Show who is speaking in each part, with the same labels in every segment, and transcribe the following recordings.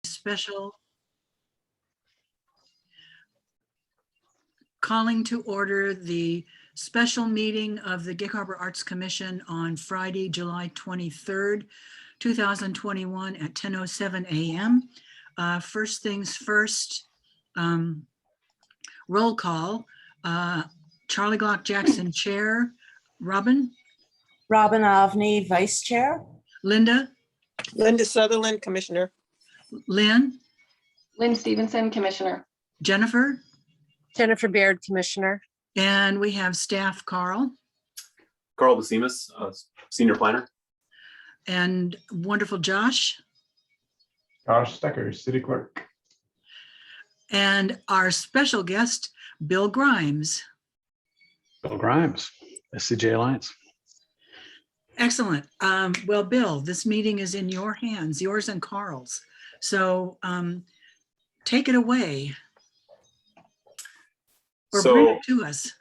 Speaker 1: special calling to order the special meeting of the Gig Harbor Arts Commission on Friday, July 23rd, 2021 at 10:07 a.m. First things first, roll call. Charlie Glock Jackson, Chair. Robin?
Speaker 2: Robin Ovney, Vice Chair.
Speaker 1: Linda?
Speaker 3: Linda Sutherland, Commissioner.
Speaker 1: Lynn?
Speaker 4: Lynn Stevenson, Commissioner.
Speaker 1: Jennifer?
Speaker 5: Jennifer Baird, Commissioner.
Speaker 1: And we have staff, Carl.
Speaker 6: Carl DeSimas, Senior Planner.
Speaker 1: And wonderful Josh.
Speaker 7: Josh Stecker, City Clerk.
Speaker 1: And our special guest, Bill Grimes.
Speaker 8: Bill Grimes, SCJ Alliance.
Speaker 1: Excellent. Well, Bill, this meeting is in your hands, yours and Carl's. So take it away. Or bring it to us.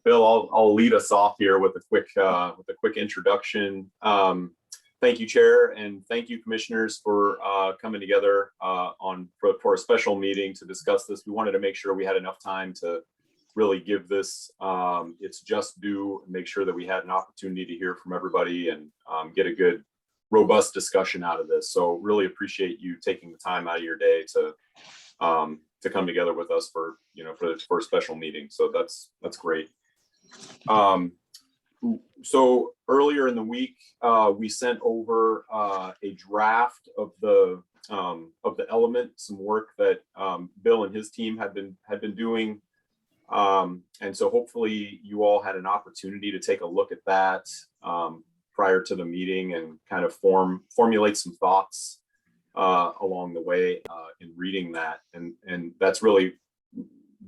Speaker 6: Bill, I'll lead us off here with a quick introduction. Thank you, Chair, and thank you, Commissioners, for coming together for a special meeting to discuss this. We wanted to make sure we had enough time to really give this its just due, and make sure that we had an opportunity to hear from everybody and get a good, robust discussion out of this. So really appreciate you taking the time out of your day to come together with us for a special meeting. So that's great. So earlier in the week, we sent over a draft of the element, some work that Bill and his team had been doing. And so hopefully you all had an opportunity to take a look at that prior to the meeting and kind of formulate some thoughts along the way in reading that. And that's really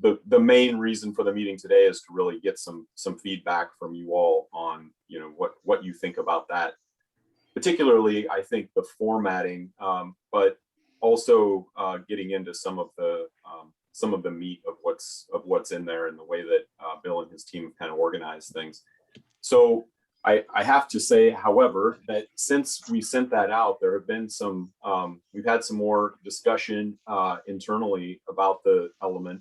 Speaker 6: the main reason for the meeting today, is to really get some feedback from you all on what you think about that. Particularly, I think the formatting, but also getting into some of the meat of what's in there and the way that Bill and his team have kind of organized things. So I have to say, however, that since we sent that out, there have been we've had some more discussion internally about the element,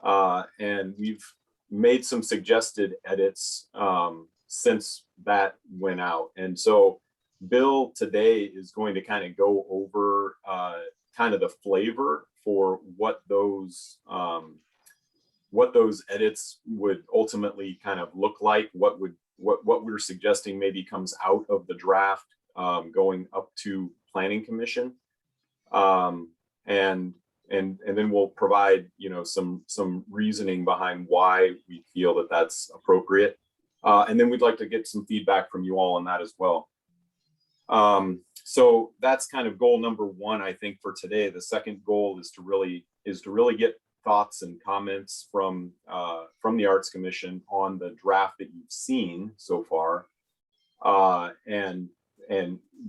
Speaker 6: and we've made some suggested edits since that went out. And so Bill today is going to kind of go over kind of the flavor for what those edits would ultimately kind of look like, what we're suggesting maybe comes out of the draft going up to Planning Commission, and then we'll provide some reasoning behind why we feel that that's appropriate, and then we'd like to get some feedback from you all on that as well. So that's kind of goal number one, I think, for today. The second goal is to really get thoughts and comments from the Arts Commission on the draft that you've seen so far, and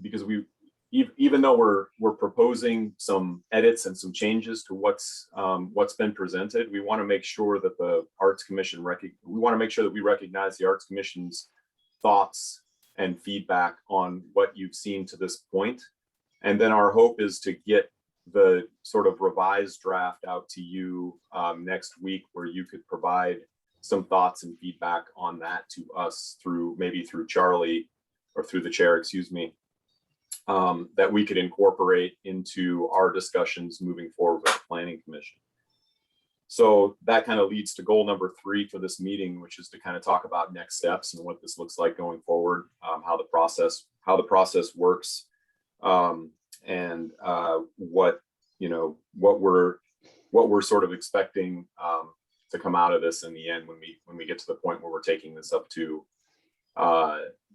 Speaker 6: because even though we're proposing some edits and some changes to what's been presented, we want to make sure that the Arts Commission we recognize the Arts Commission's thoughts and feedback on what you've seen to this point. And then our hope is to get the sort of revised draft out to you next week, where you could provide some thoughts and feedback on that to us through Charlie, or through the chair, excuse me, that we could incorporate into our discussions moving forward with the Planning Commission. So that kind of leads to goal number 3 for this meeting, which is to kind of talk about next steps and what this looks like going forward, how the process works, and what we're sort of expecting to come out of this in the end when we get to the point where we're taking this up to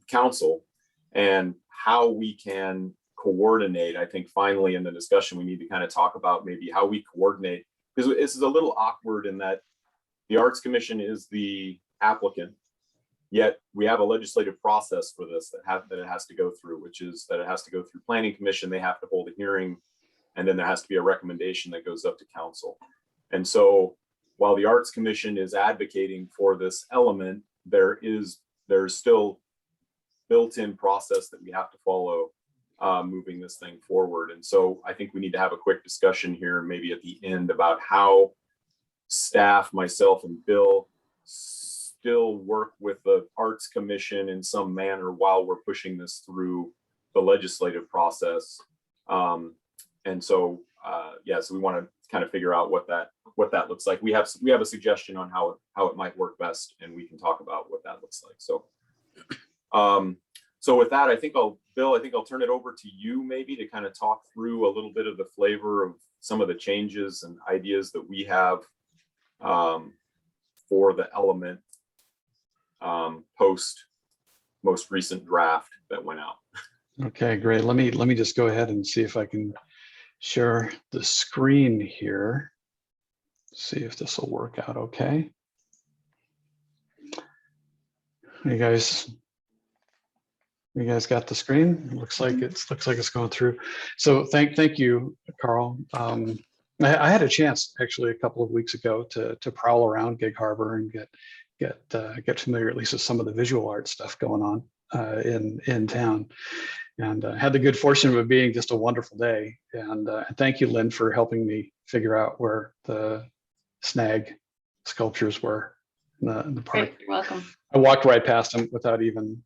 Speaker 6: council, and how we can coordinate. I think finally in the discussion we need to kind of talk about maybe how we coordinate, because this is a little awkward in that the Arts Commission is the applicant, yet we have a legislative process for this that it has to go through, which is that it has to go through Planning Commission. They have to hold a hearing, and then there has to be a recommendation that goes up to council. And so while the Arts Commission is advocating for this element, there's still built-in process that we have to follow moving this thing forward. And so I think we need to have a quick discussion here, maybe at the end, about how staff, myself and Bill, still work with the Arts Commission in some manner while we're pushing this through the legislative process. And so, so we want to kind of figure out what that looks like. We have a suggestion on how it might work best, and we can talk about what that looks like. So, so with that, Bill, I think I'll turn it over to you maybe to kind of talk through a little bit of the flavor of some of the changes and ideas that we have for the element post most recent draft that went out.
Speaker 8: Okay, great. Let me just go ahead and see if I can share the screen here. See if this will work out okay. You guys got the screen? It looks like it's going through. So thank you, Carl. I had a chance actually a couple of weeks ago to prowl around Gig Harbor and get familiar at least with some of the visual art stuff going on in town, and had the good fortune of it being just a wonderful day. And thank you, Lynn, for helping me figure out where the snag sculptures were in the park.
Speaker 4: Great, you're welcome.
Speaker 8: I walked right past them without even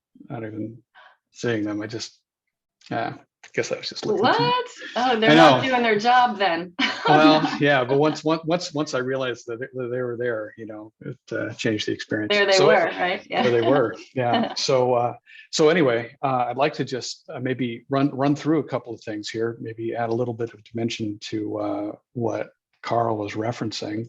Speaker 8: seeing them. I guess I was just looking.
Speaker 4: What? Oh, they're
Speaker 8: I
Speaker 4: not
Speaker 8: know.
Speaker 4: doing their job then.
Speaker 8: Well, yeah, but once I realized that they were there, it changed the experience.
Speaker 4: There they
Speaker 8: So-
Speaker 4: were, right? Yeah.
Speaker 8: There they were, yeah. So anyway, I'd like to just maybe run through a couple of things here, maybe add a little bit of dimension to what Carl was referencing.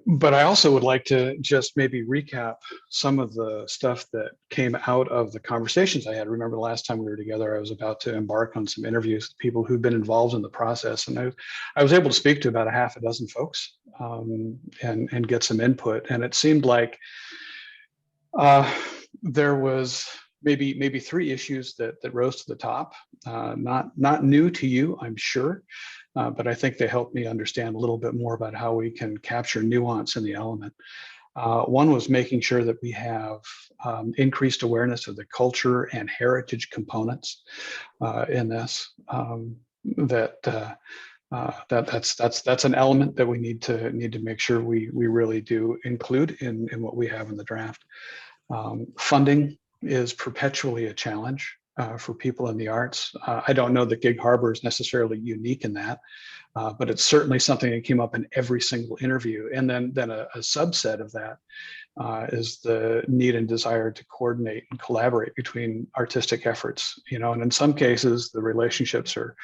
Speaker 8: But I also would like to just maybe recap some of the stuff that came out of the conversations I had. Remember the last time we were together, I was about to embark on some interviews with people who've been involved in the process. And I was able to speak to about a half a dozen folks and get some input. And it seemed like there was maybe three issues that rose to the top, not new to you, I'm sure. But I think they helped me understand a little bit more about how we can capture nuance in the element. One was making sure that we have increased awareness of the culture and heritage components in this. That's an element that we need to make sure we really do include in what we have in the draft. Funding is perpetually a challenge for people in the arts. I don't know that Gig Harbor is necessarily unique in that, but it's certainly something that came up in every single interview. And then a subset of that is the need and desire to coordinate and collaborate between artistic efforts. And in some cases, the relationships are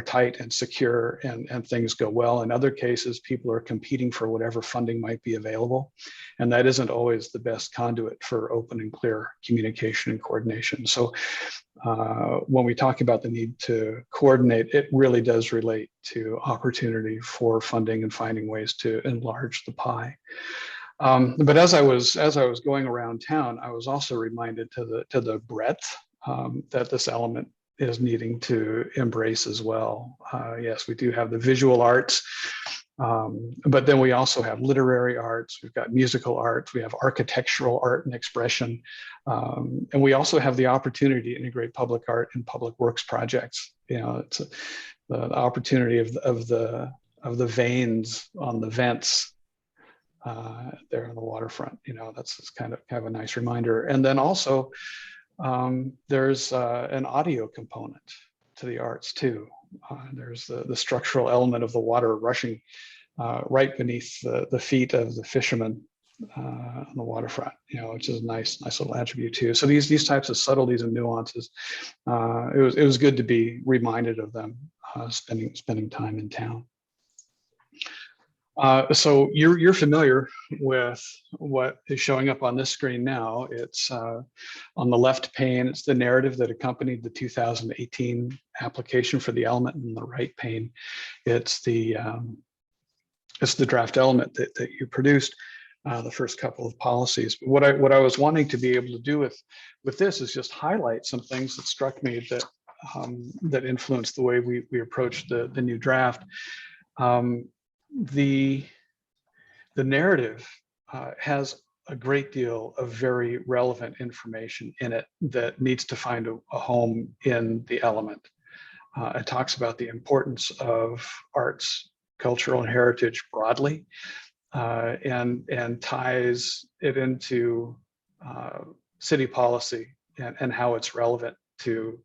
Speaker 8: tight and secure and things go well. In other cases, people are competing for whatever funding might be available. And that isn't always the best conduit for open and clear communication and coordination. So when we talk about the need to coordinate, it really does relate to opportunity for funding and finding ways to enlarge the pie. But as I was going around town, I was also reminded to the breadth that this element is needing to embrace as well. Yes, we do have the visual arts, but then we also have literary arts, we've got musical arts, we have architectural art and expression, and we also have the opportunity to integrate public art and public works projects. It's the opportunity of the veins on the vents there on the waterfront. That's kind of a nice reminder. And then also there's an audio component to the arts too. There's the structural element of the water rushing right beneath the feet of the fishermen on the waterfront, which is a nice little attribute too. So these types of subtleties and nuances, it was good to be reminded of them spending time in town. So you're familiar with what is showing up on this screen now. It's on the left pane, it's the narrative that accompanied the 2018 application for the element. And the right pane, it's the draft element that you produced, the first couple of policies. What I was wanting to be able to do with this is just highlight some things that struck me that influenced the way we approached the new draft. The narrative has a great deal of very relevant information in it that needs to find a home in the element. It talks about the importance of arts, cultural, and heritage broadly, and ties it into city policy and how it's relevant to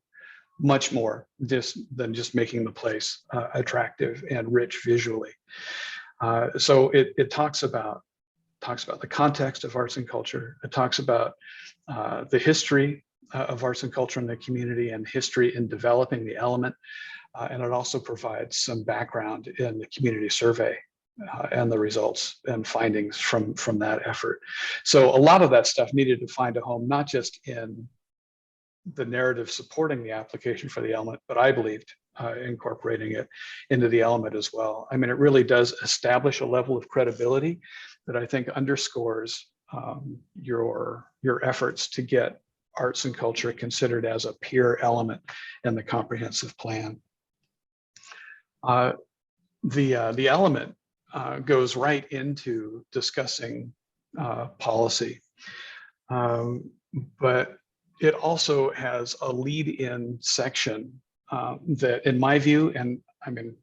Speaker 8: much more than just making the place attractive and rich visually. So it talks about the context of arts and culture. It talks about the history of arts and culture in the community and history in developing the element. And it also provides some background in the community survey and the results and findings from that effort. So a lot of that stuff needed to find a home, not just in the narrative supporting the application for the element, but I believed incorporating it into the element as well. I mean, it really does establish a level of credibility that I think underscores your efforts to get arts and culture considered as a peer element in the comprehensive plan. The element goes right into discussing policy, but it also has a lead-in section that, in my view, and I mean,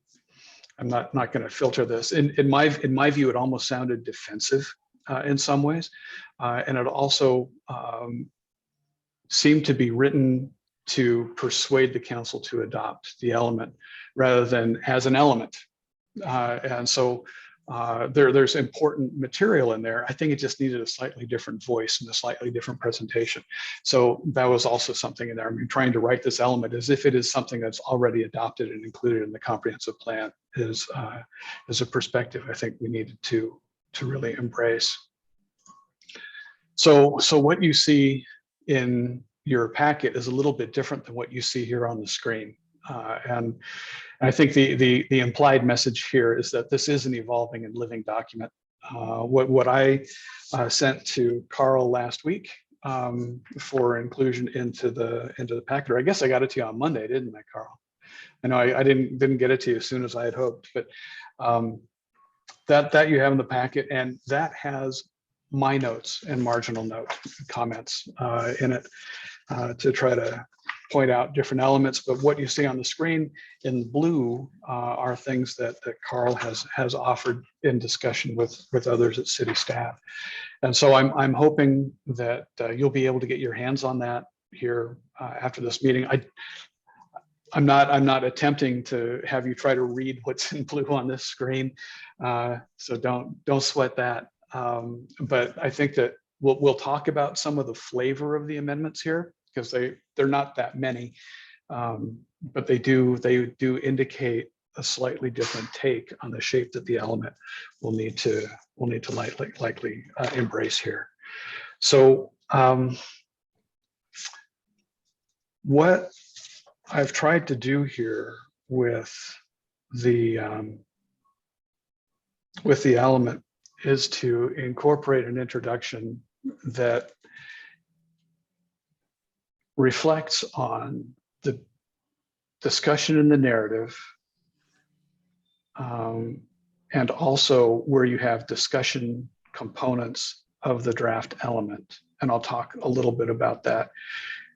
Speaker 8: I'm not going to filter this. In my view, it almost sounded defensive in some ways, and it also seemed to be written to persuade the council to adopt the element rather than as an element. And so there's important material in there. I think it just needed a slightly different voice and a slightly different presentation. So that was also something in there. I mean, trying to write this element as if it is something that's already adopted and included in the comprehensive plan is a perspective I think we needed to really embrace. So what you see in your packet is a little bit different than what you see here on the screen. And I think the implied message here is that this is an evolving and living document. What I sent to Carl last week for inclusion into the packet, or I guess I got it to you on Monday, didn't I, Carl? I know I didn't get it to you as soon as I had hoped, but that you have in the packet, and that has my notes and marginal note comments in it to try to point out different elements. But what you see on the screen in blue are things that Carl has offered in discussion with others at city staff. And so I'm hoping that you'll be able to get your hands on that here after this meeting. I'm not attempting to have you try to read what's in blue on this screen, so don't sweat that. But I think that we'll talk about some of the flavor of the amendments here, because they're not that many, but they do indicate a slightly different take on the shape that the element will need to likely embrace here. So what I've tried to do here with the element is to incorporate an introduction that reflects on the discussion in the narrative, and also where you have discussion components of the draft element. And I'll talk a little bit about that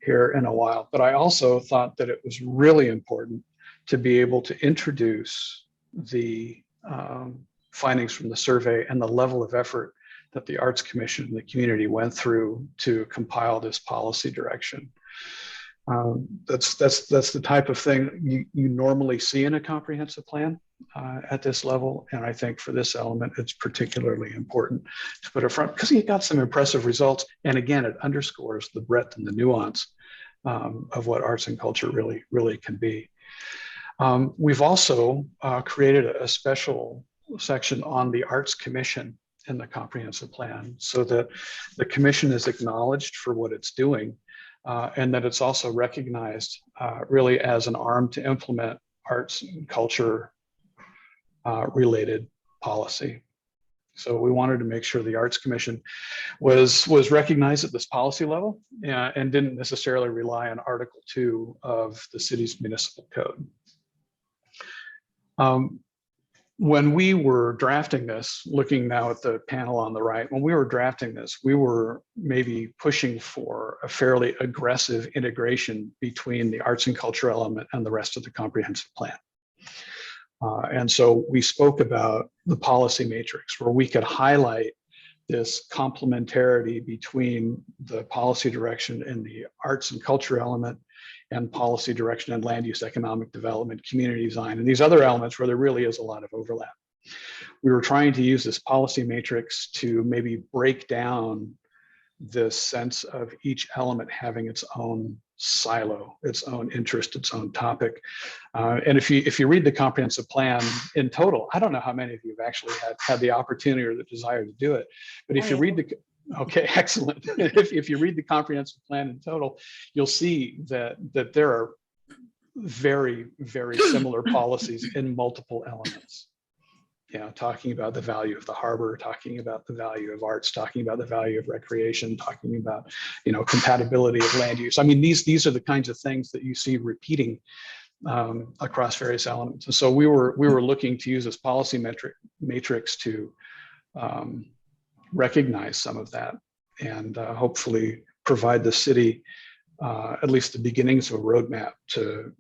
Speaker 8: here in a while. But I also thought that it was really important to be able to introduce the findings from the survey and the level of effort that the Arts Commission and the community went through to compile this policy direction. That's the type of thing you normally see in a comprehensive plan at this level. And I think for this element, it's particularly important to put it front because you got some impressive results. And again, it underscores the breadth and the nuance of what arts and culture really can be. We've also created a special section on the Arts Commission in the comprehensive plan so that the commission is acknowledged for what it's doing and that it's also recognized really as an arm to implement arts and culture related policy. So we wanted to make sure the Arts Commission was recognized at this policy level and didn't necessarily rely on Article 2 of the city's municipal code. when we were drafting this, looking now at the panel on the right, when we were drafting this, we were maybe pushing for a fairly aggressive integration between the arts and culture element and the rest of the comprehensive plan. And so we spoke about the policy matrix where we could highlight this complementarity between the policy direction and the arts and culture element and policy direction and land use, economic development, community design, and these other elements where there really is a lot of overlap. We were trying to use this policy matrix to maybe break down this sense of each element having its own silo, its own interest, its own topic. And if you read the comprehensive plan in total, I don't know how many of you have actually had the opportunity or the desire to do it, but if you read the, okay, excellent. If you read the comprehensive plan in total, you'll see that there are very, very similar policies in multiple elements. You know, talking about the value of the harbor, talking about the value of arts, talking about the value of recreation, talking about, you know, compatibility of land use. I mean, these are the kinds of things that you see repeating across various elements. And so we were looking to use this policy matrix to recognize some of that and hopefully provide the city at least the beginnings of a roadmap to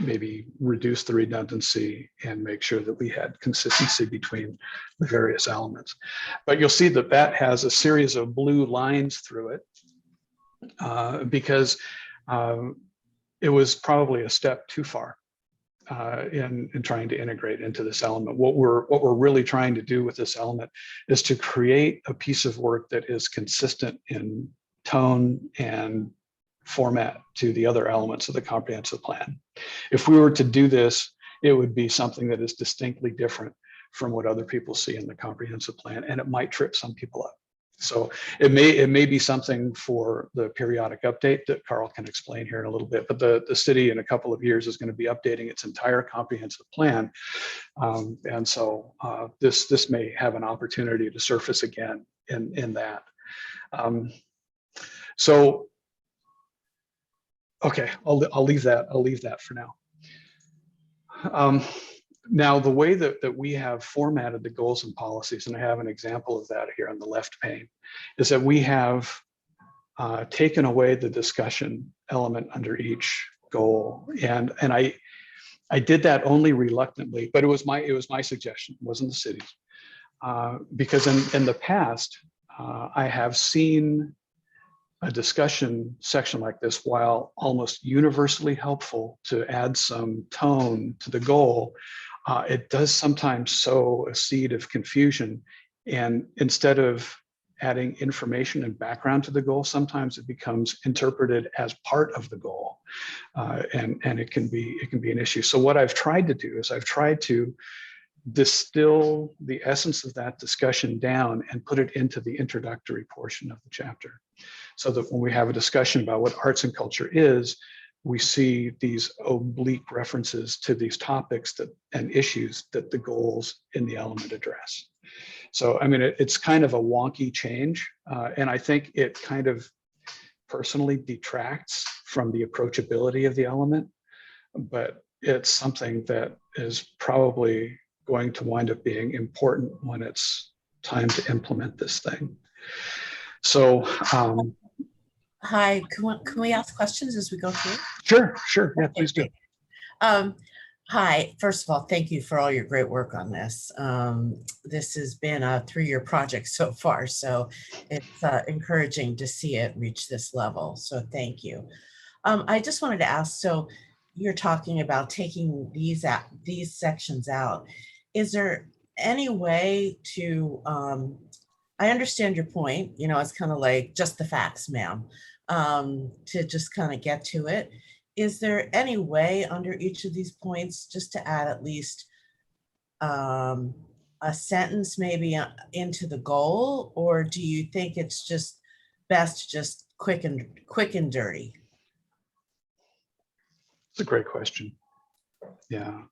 Speaker 8: maybe reduce the redundancy and make sure that we had consistency between the various elements. But you'll see that that has a series of blue lines through it because it was probably a step too far in trying to integrate into this element. What we're really trying to do with this element is to create a piece of work that is consistent in tone and format to the other elements of the comprehensive plan. If we were to do this, it would be something that is distinctly different from what other people see in the comprehensive plan, and it might trip some people up. So it may be something for the periodic update that Carl can explain here in a little bit, but the city in a couple of years is going to be updating its entire comprehensive plan. And so this may have an opportunity to surface again in that. So, okay, I'll leave that for now. Now, the way that we have formatted the goals and policies, and I have an example of that here on the left pane, is that we have taken away the discussion element under each goal. And I did that only reluctantly, but it was my suggestion, it wasn't the city's. Because in the past, I have seen a discussion section like this, while almost universally helpful to add some tone to the goal, it does sometimes sow a seed of confusion. And instead of adding information and background to the goal, sometimes it becomes interpreted as part of the goal, and it can be an issue. So what I've tried to do is I've tried to distill the essence of that discussion down and put it into the introductory portion of the chapter, so that when we have a discussion about what arts and culture is, we see these oblique references to these topics and issues that the goals in the element address. So, I mean, it's kind of a wonky change, and I think it kind of personally detracts from the approachability of the element, but it's something that is probably going to wind up being important when it's time to implement this thing. So,
Speaker 2: Hi, can we ask questions as we go through?
Speaker 8: Sure. Yeah, please do.
Speaker 2: Hi, first of all, thank you for all your great work on this. This has been a 3-year project so far, so it's encouraging to see it reach this level. So thank you. I just wanted to ask, so you're talking about taking these sections out. Is there any way to, I understand your point, you know, it's kind of like just the facts, ma'am, to just kind of get to it. Is there any way under each of these points just to add at least a sentence maybe into the goal, or do you think it's just best just quick and dirty?
Speaker 8: It's a great question. Yeah.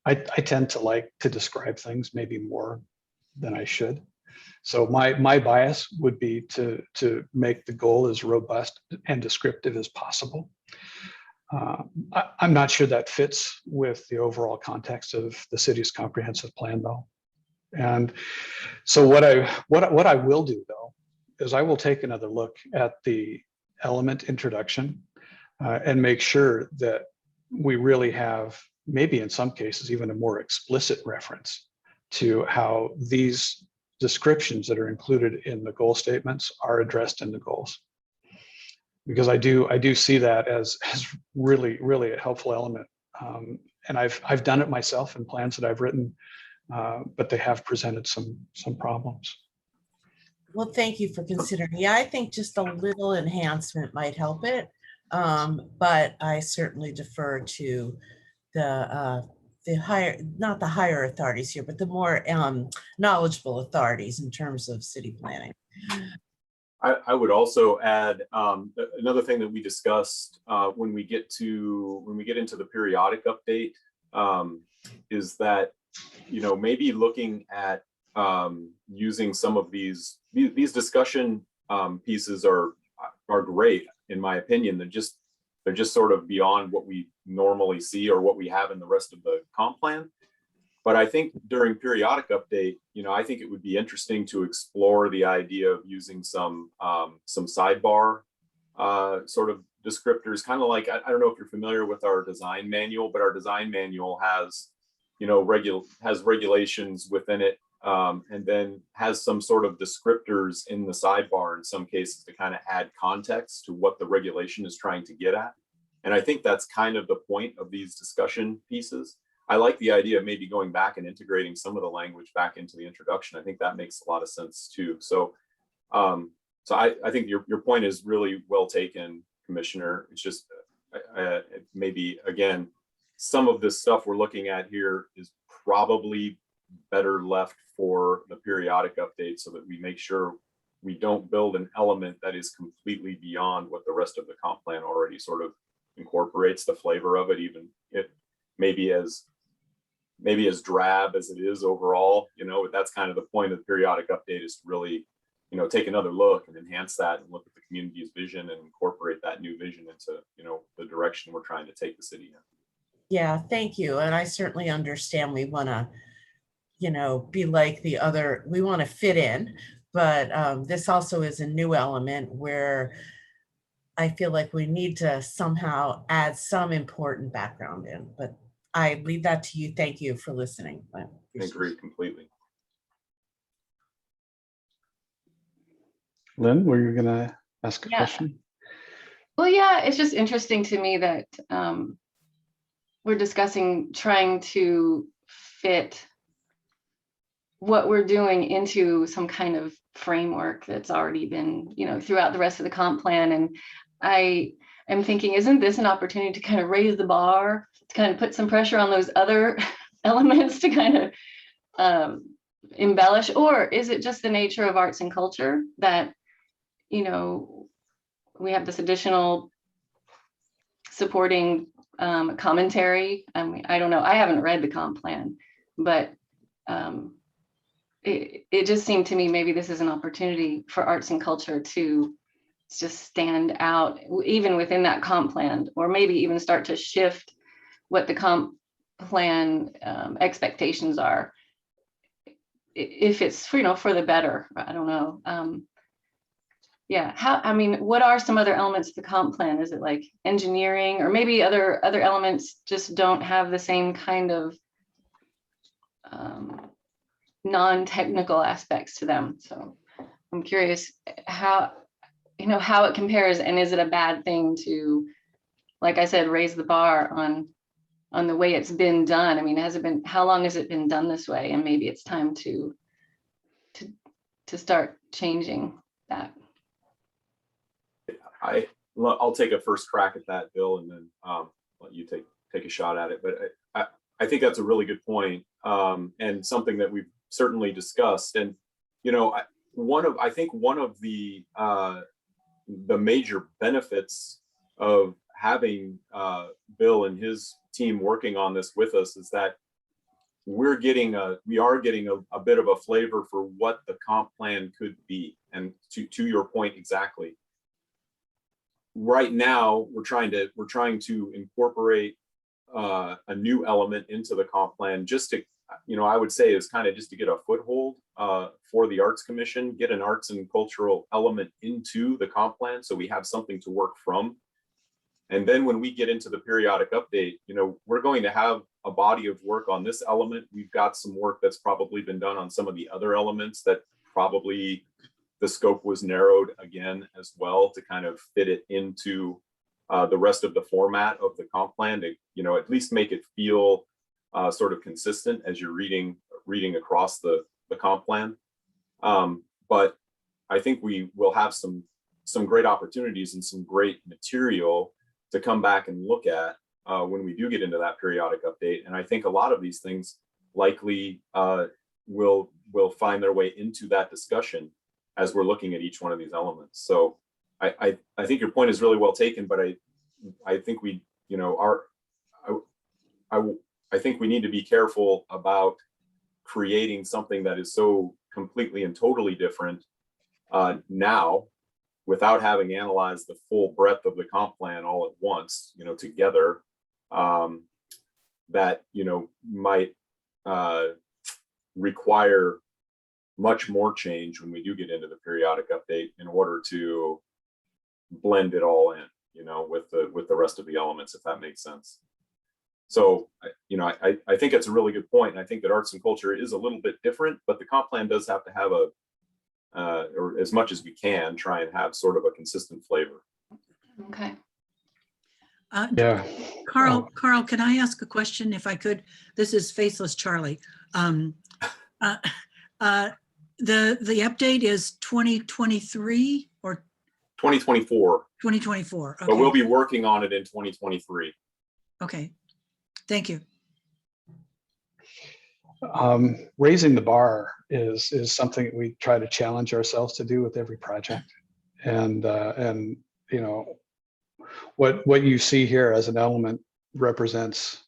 Speaker 8: I tend to like to describe things maybe more than I should. So my bias would be to make the goal as robust and descriptive as possible. I'm not sure that fits with the overall context of the city's comprehensive plan, though. And so what I will do, though, is I will take another look at the element introduction and make sure that we really have, maybe in some cases, even a more explicit reference to how these descriptions that are included in the goal statements are addressed in the goals. Because I do see that as really, really a helpful element. And I've done it myself in plans that I've written, but they have presented some problems.
Speaker 2: Well, thank you for considering. Yeah, I think just a little enhancement might help it. But I certainly defer to the higher, not the higher authorities here, but the more knowledgeable authorities in terms of city planning.
Speaker 6: I would also add another thing that we discussed when we get into the periodic update is that, you know, maybe looking at using some of these discussion pieces are great in my opinion. They're just sort of beyond what we normally see or what we have in the rest of the comp plan. But I think during periodic update, you know, I think it would be interesting to explore the idea of using some sidebar sort of descriptors, kind of like, I don't know if you're familiar with our design manual, but our design manual has, you know, regulations within it, and then has some sort of descriptors in the sidebar in some cases to kind of add context to what the regulation is trying to get at. And I think that's kind of the point of these discussion pieces. I like the idea of maybe going back and integrating some of the language back into the introduction. I think that makes a lot of sense too. So, I think your point is really well taken, Commissioner. It's just maybe, again, some of this stuff we're looking at here is probably better left for the periodic update so that we make sure we don't build an element that is completely beyond what the rest of the comp plan already sort of incorporates the flavor of it, even it maybe as drab as it is overall, you know. But that's kind of the point of the periodic update, is to really, you know, take another look and enhance that and look at the community's vision and incorporate that new vision into, you know, the direction we're trying to take the city in.
Speaker 2: Yeah, thank you. And I certainly understand we want to, you know, be like the other, we want to fit in, but this also is a new element where I feel like we need to somehow add some important background in, but I leave that to you. Thank you for listening.
Speaker 6: I agree completely.
Speaker 8: Lynn, were you going to ask a
Speaker 4: Yeah.
Speaker 8: question?
Speaker 4: Well, yeah, it's just interesting to me that we're discussing trying to fit what we're doing into some kind of framework that's already been, you know, throughout the rest of the comp plan. And I am thinking, isn't this an opportunity to kind of raise the bar, to kind of put some pressure on those other elements to kind of embellish? Or is it just the nature of arts and culture that, you know, we have this additional supporting commentary? I mean, I don't know. I haven't read the comp plan, but it just seemed to me maybe this is an opportunity for arts and culture to just stand out even within that comp plan, or maybe even start to shift what the comp plan expectations are, if it's, you know, for the better. I don't know. Yeah, I mean, what are some other elements of the comp plan? Is it like engineering, or maybe other elements just don't have the same kind of non-technical aspects to them? So I'm curious how, you know, how it compares, and is it a bad thing to, like I said, raise the bar on the way it's been done? I mean, how long has it been done this way? And maybe it's time to start changing that.
Speaker 6: I'll take a first crack at that, Bill, and then let you take a shot at it. But I think that's a really good point, and something that we've certainly discussed. And, you know, I think one of the major benefits of having Bill and his team working on this with us is that we are getting a bit of a flavor for what the comp plan could be. And to your point exactly, right now we're trying to incorporate a new element into the comp plan, just to, I would say is kind of just to get a foothold for the Arts Commission, get an arts and cultural element into the comp plan so we have something to work from. And then when we get into the periodic update, we're going to have a body of work on this element. We've got some work that's probably been done on some of the other elements that probably the scope was narrowed again as well to kind of fit it into the rest of the format of the comp plan to, at least make it feel sort of consistent as you're reading across the comp plan. But I think we will have some great opportunities and some great material to come back and look at when we do get into that periodic update. And I think a lot of these things likely will find their way into that discussion as we're looking at each one of these elements. So I think your point is really well taken, but I think we, I think we need to be careful about creating something that is so completely and totally different now, without having analyzed the full breadth of the comp plan all at once, together, that, might require much more change when we do get into the periodic update in order to blend it all in, with the rest of the elements, if that makes sense. So, I think it's a really good point. And I think that arts and culture is a little bit different, but the comp plan does have to have or as much as we can, try and have sort of a consistent flavor.
Speaker 4: Okay.
Speaker 8: Yeah.
Speaker 1: Carl, can I ask a question if I could? This is Faithless Charlie. The update is 2023 or
Speaker 6: 2024,
Speaker 1: 2024?
Speaker 6: but we'll
Speaker 1: Okay,
Speaker 6: be working on it in 2023.
Speaker 1: okay. Thank you.
Speaker 8: Raising the bar is something that we try to challenge ourselves to do with every project. And what you see here as an element represents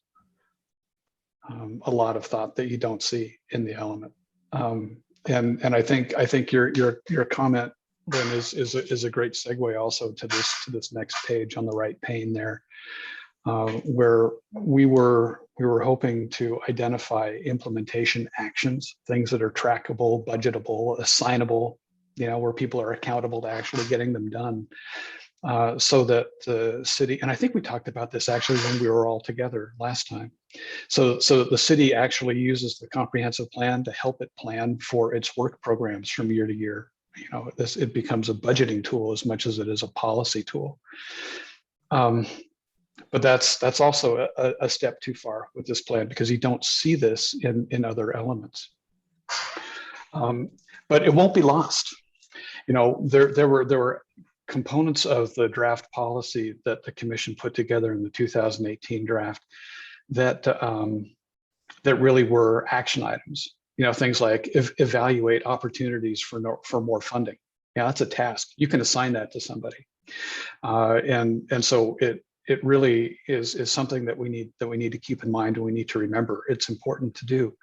Speaker 8: a lot of thought that you don't see in the element. And I think your comment then is a great segue also to this next page on the right pane there, where we were hoping to identify implementation actions, things that are trackable, budgetable, assignable, where people are accountable to actually getting them done, so that the city, and I think we talked about this actually when we were all together last time, so that the city actually uses the comprehensive plan to help it plan for its work programs from year to year. It becomes a budgeting tool as much as it is a policy tool. But that's also a step too far with this plan, because you don't see this in other elements. But it won't be lost. There were components of the draft policy that the commission put together in the 2018 draft that really were action items. Things like evaluate opportunities for more funding. Yeah, that's a task. You can assign that to somebody, and so it really is something that we need to keep in mind, and we need to remember it's important to do.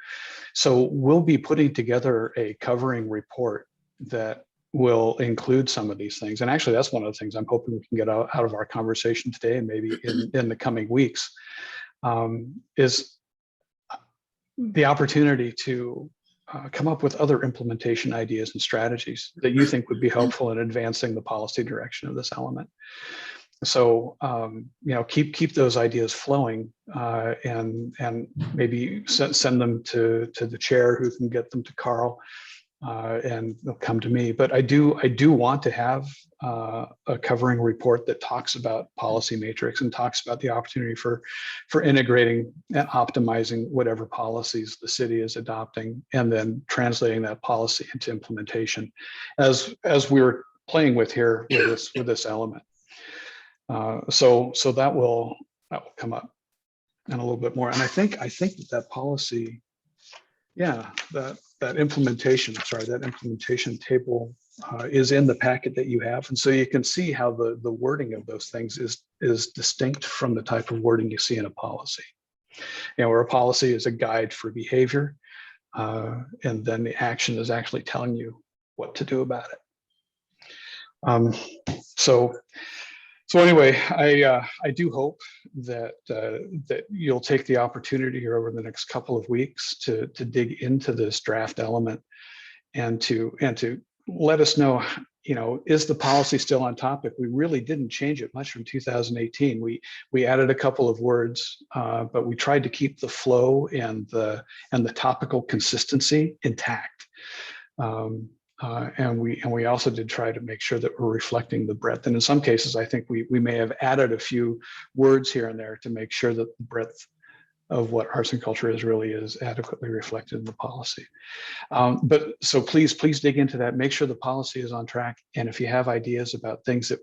Speaker 8: So we'll be putting together a covering report that will include some of these things. And actually, that's one of the things I'm hoping we can get out of our conversation today, and maybe in the coming weeks, is the opportunity to come up with other implementation ideas and strategies that you think would be helpful in advancing the policy direction of this element. So, keep those ideas flowing, and maybe send them to the chair, who can get them to Carl, and they'll come to me. But I do want to have a covering report that talks about policy matrix and talks about the opportunity for integrating and optimizing whatever policies the city is adopting, and then translating that policy into implementation, as we were playing with here with this element. So that will come up in a little bit more. And I think that policy, that implementation table is in the packet that you have. And so you can see how the wording of those things is distinct from the type of wording you see in a policy. Where a policy is a guide for behavior, and then the action is actually telling you what to do about it. So So anyway, I do hope that that you'll take the opportunity here over the next couple of weeks to dig into this draft element and to let us know, is the policy still on topic? We really didn't change it much from 2018. We added a couple of words, but we tried to keep the flow and the topical consistency intact. And we also did try to make sure that we're reflecting the breadth. And in some cases, I think we may have added a few words here and there to make sure that the breadth of what arts and culture is adequately reflected in the policy. But so please dig into that. Make sure the policy is on track. And if you have ideas about things that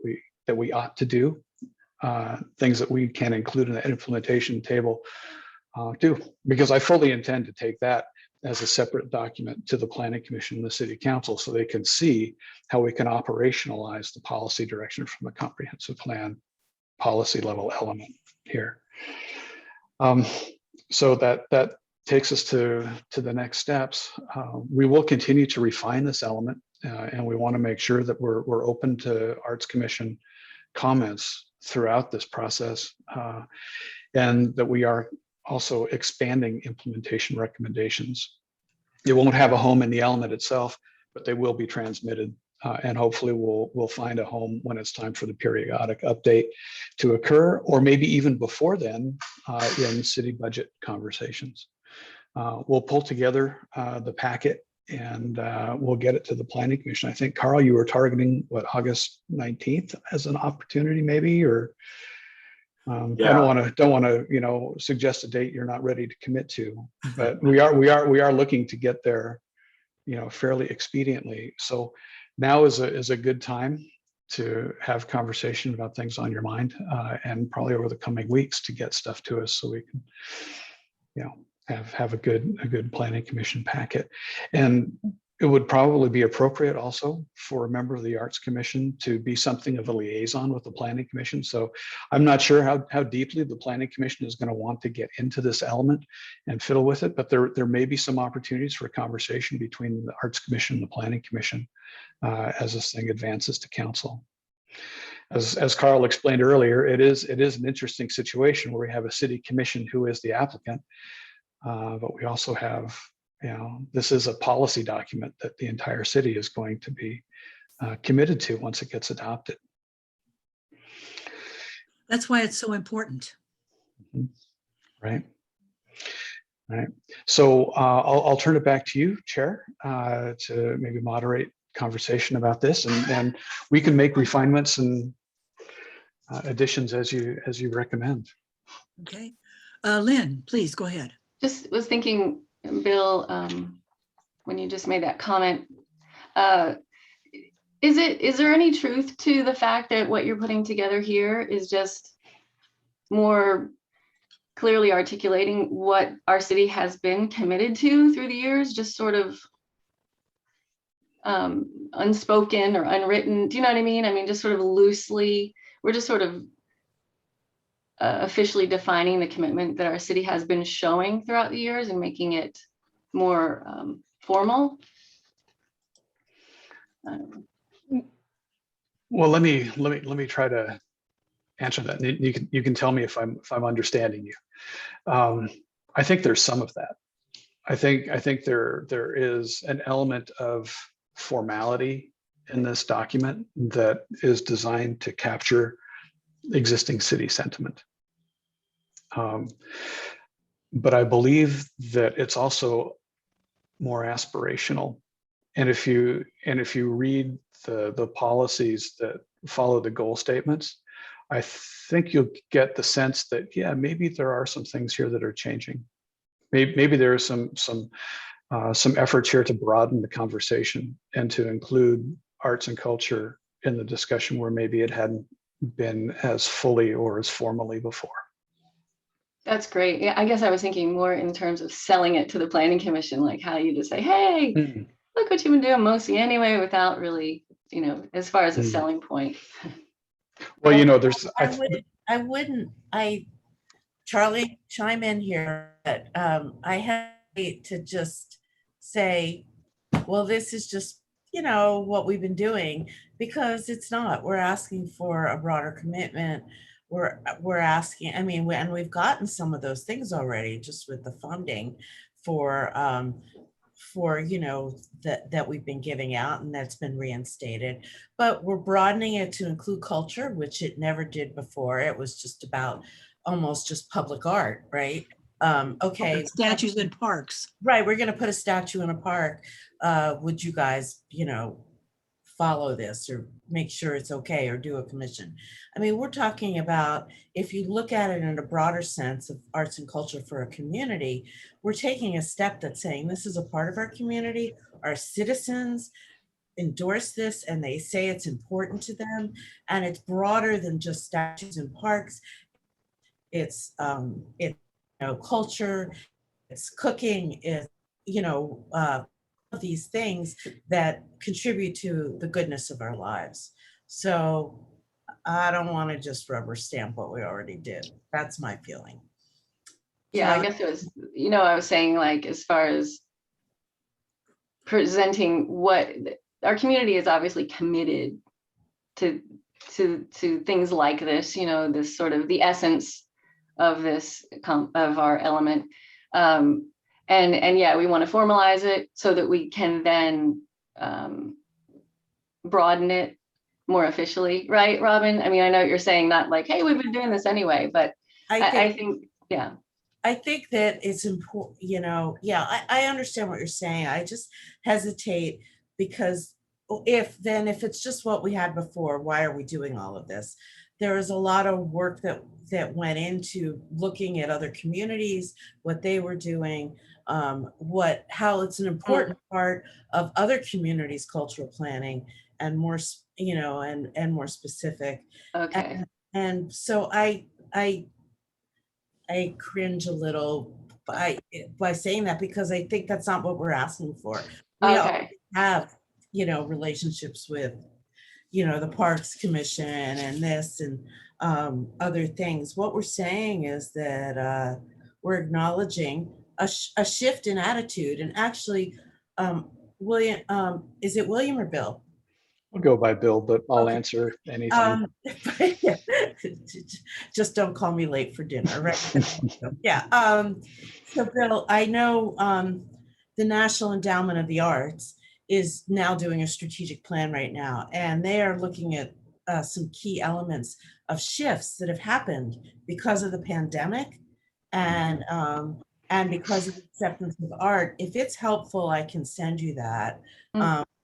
Speaker 8: we ought to do, things that we can include in the implementation table, do, because I fully intend to take that as a separate document to the Planning Commission and the City Council so they can see how we can operationalize the policy direction from the comprehensive plan policy level element here. So that takes us to the next steps. We will continue to refine this element, and we want to make sure that we're open to Arts Commission comments throughout this process, and that we are also expanding implementation recommendations. It won't have a home in the element itself, but they will be transmitted, and hopefully we'll find a home when it's time for the periodic update to occur, or maybe even before then in city budget conversations. We'll pull together the packet and we'll get it to the Planning Commission. I think, Carl, you were targeting what, August 19th as an opportunity maybe, or
Speaker 6: Yeah.
Speaker 8: I don't want to suggest a date you're not ready to commit to, but we are looking to get there fairly expediently. So now is a good time to have conversation about things on your mind, and probably over the coming weeks to get stuff to us so we can have a good Planning Commission packet. And it would probably be appropriate also for a member of the Arts Commission to be something of a liaison with the Planning Commission. So I'm not sure how deeply the Planning Commission is going to want to get into this element and fiddle with it, but there may be some opportunities for a conversation between the Arts Commission and the Planning Commission as this thing advances to council. As Carl explained earlier, it is an interesting situation where we have a city commission who is the applicant, but we also have, this is a policy document that the entire city is going to be committed to once it gets adopted.
Speaker 1: That's why it's so important.
Speaker 8: Right. So I'll turn it back to you, Chair, to maybe moderate conversation about this, and we can make refinements and additions as you recommend.
Speaker 1: Okay. Lynn, please go ahead.
Speaker 4: Just was thinking, Bill, when you just made that comment, is there any truth to the fact that what you're putting together here is just more clearly articulating what our city has been committed to through the years, just sort of unspoken or unwritten? Do you know what I mean? I mean, just sort of loosely, we're just sort of officially defining the commitment that our city has been showing throughout the years and making it more formal.
Speaker 8: Well, let me try to answer that. You can tell me if I'm understanding you. I think there's some of that. I think there is an element of formality in this document that is designed to capture existing city sentiment. But I believe that it's also more aspirational. And if you read the policies that follow the goal statements, I think you'll get the sense that, yeah, maybe there are some things here that are changing. Maybe there are some efforts here to broaden the conversation and to include arts and culture in the discussion where maybe it hadn't been as fully or as formally before.
Speaker 4: That's great. Yeah, I guess I was thinking more in terms of selling it to the Planning Commission, like how you just say, hey, look what you've been doing mostly anyway, without really, as far as a selling point.
Speaker 8: Well, there's.
Speaker 2: Charlie, chime in here, but I hate to just say, well, this is just you know, what we've been doing, because it's not. We're asking for a broader commitment. We're asking, I mean, and we've gotten some of those things already just with the funding for, you know, that we've been giving out and that's been reinstated. But we're broadening it to include culture, which it never did before. It was just about almost just public art, right? Okay.
Speaker 1: Statues and parks.
Speaker 2: Right, we're gonna put a statue in a park. Would you guys, you know, follow this or make sure it's okay or do a commission? I mean, we're talking about, if you look at it in a broader sense of arts and culture for a community, we're taking a step that's saying this is a part of our community. Our citizens endorse this and they say it's important to them. And it's broader than just statues and parks. It's you know, culture, it's cooking, it's, you know, these things that contribute to the goodness of our lives. So I don't want to just rubber stamp what we already did. That's my feeling.
Speaker 4: Yeah, I guess it was, you know, I was saying, like, as far as presenting what our community is obviously committed to things like this, you know, this sort of the essence of this of our element. And yeah, we want to formalize it so that we can then broaden it more officially, right, Robin? I mean, I know you're saying that like, hey, we've been doing this anyway, but I think, yeah.
Speaker 2: I think that it's important, you know, yeah, I understand what you're saying. I just hesitate because if it's just what we had before, why are we doing all of this? There is a lot of work that went into looking at other communities, what they were doing, how it's an important part of other communities' cultural planning and more, you know, and more specific.
Speaker 4: Okay.
Speaker 2: And so I cringe a little by saying that, because I think that's not what we're asking for. We already have, you know, relationships with, you know, the Parks Commission and this and other things. What we're saying is that we're acknowledging a shift in attitude. And actually, William, is it William or Bill?
Speaker 8: I'll go by Bill, but I'll answer anything.
Speaker 2: Just don't call me late for dinner, right? Yeah. So Bill, I know the National Endowment of the Arts is now doing a strategic plan right now, and they are looking at some key elements of shifts that have happened because of the pandemic and because of the acceptance of art. If it's helpful, I can send you that.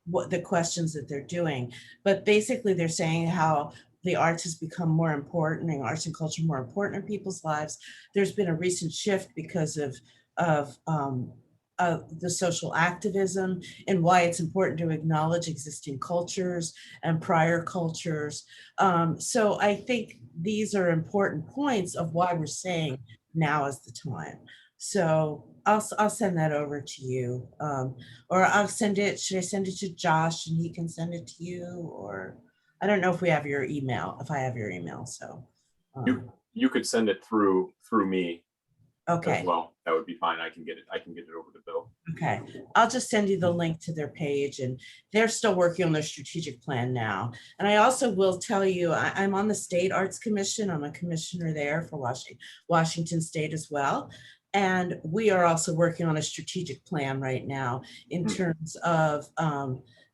Speaker 2: What the questions that they're doing, but basically they're saying how the arts has become more important and arts and culture more important in people's lives. There's been a recent shift because of the social activism and why it's important to acknowledge existing cultures and prior cultures. So I think these are important points of why we're saying now is the time. So I'll send that over to you, or I'll send it. Should I send it to Josh and he can send it to you? Or I don't know if we have your email. If I have your email, so
Speaker 6: you could send it through me
Speaker 2: okay.
Speaker 6: as well. That would be fine. I can get it over to Bill.
Speaker 2: Okay, I'll just send you the link to their page, and they're still working on their strategic plan now. And I also will tell you, I'm on the State Arts Commission. I'm a commissioner there for Washington State as well. And we are also working on a strategic plan right now in terms of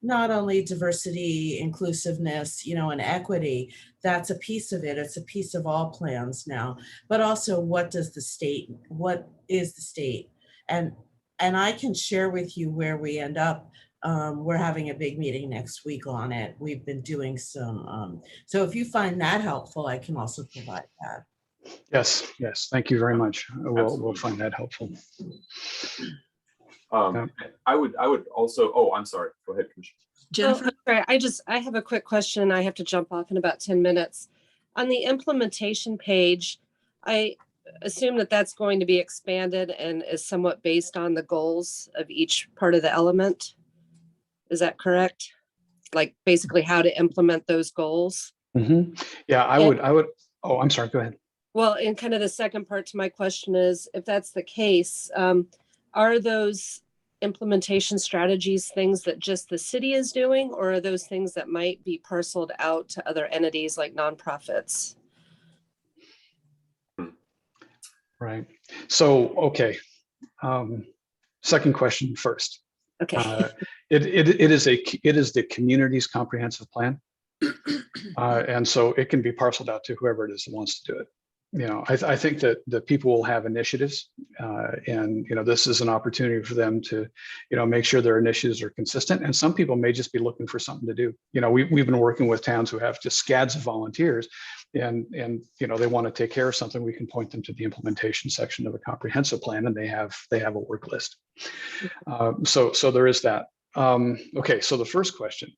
Speaker 2: not only diversity, inclusiveness, you know, and equity. That's a piece of it. It's a piece of all plans now, but also what is the state? And I can share with you where we end up. We're having a big meeting next week on it. We've been doing some, so if you find that helpful, I can also provide that.
Speaker 8: Yes, thank you very much. We'll find that helpful.
Speaker 6: I would also, I'm sorry, go ahead, Commissioner.
Speaker 1: Jennifer?
Speaker 5: Sorry, I have a quick question. I have to jump off in about 10 minutes. On the implementation page, I assume that that's going to be expanded and is somewhat based on the goals of each part of the element. Is that correct? Like basically how to implement those goals?
Speaker 8: Yeah, I would, oh, I'm sorry, go ahead.
Speaker 5: Well, and kind of the second part to my question is, if that's the case, are those implementation strategies things that just the city is doing, or are those things that might be parceled out to other entities like nonprofits?
Speaker 8: Right. So, okay. Second question first.
Speaker 5: Okay.
Speaker 8: It is the community's comprehensive plan. And so it can be parceled out to whoever it is that wants to do it. You know, I think that the people will have initiatives, and you know, this is an opportunity for them to, you know, make sure their initiatives are consistent. And some people may just be looking for something to do. You know, we've been working with towns who have just scads of volunteers, and you know, they want to take care of something. We can point them to the implementation section of a comprehensive plan, and they have a work list. So there is that. Okay, so the first question,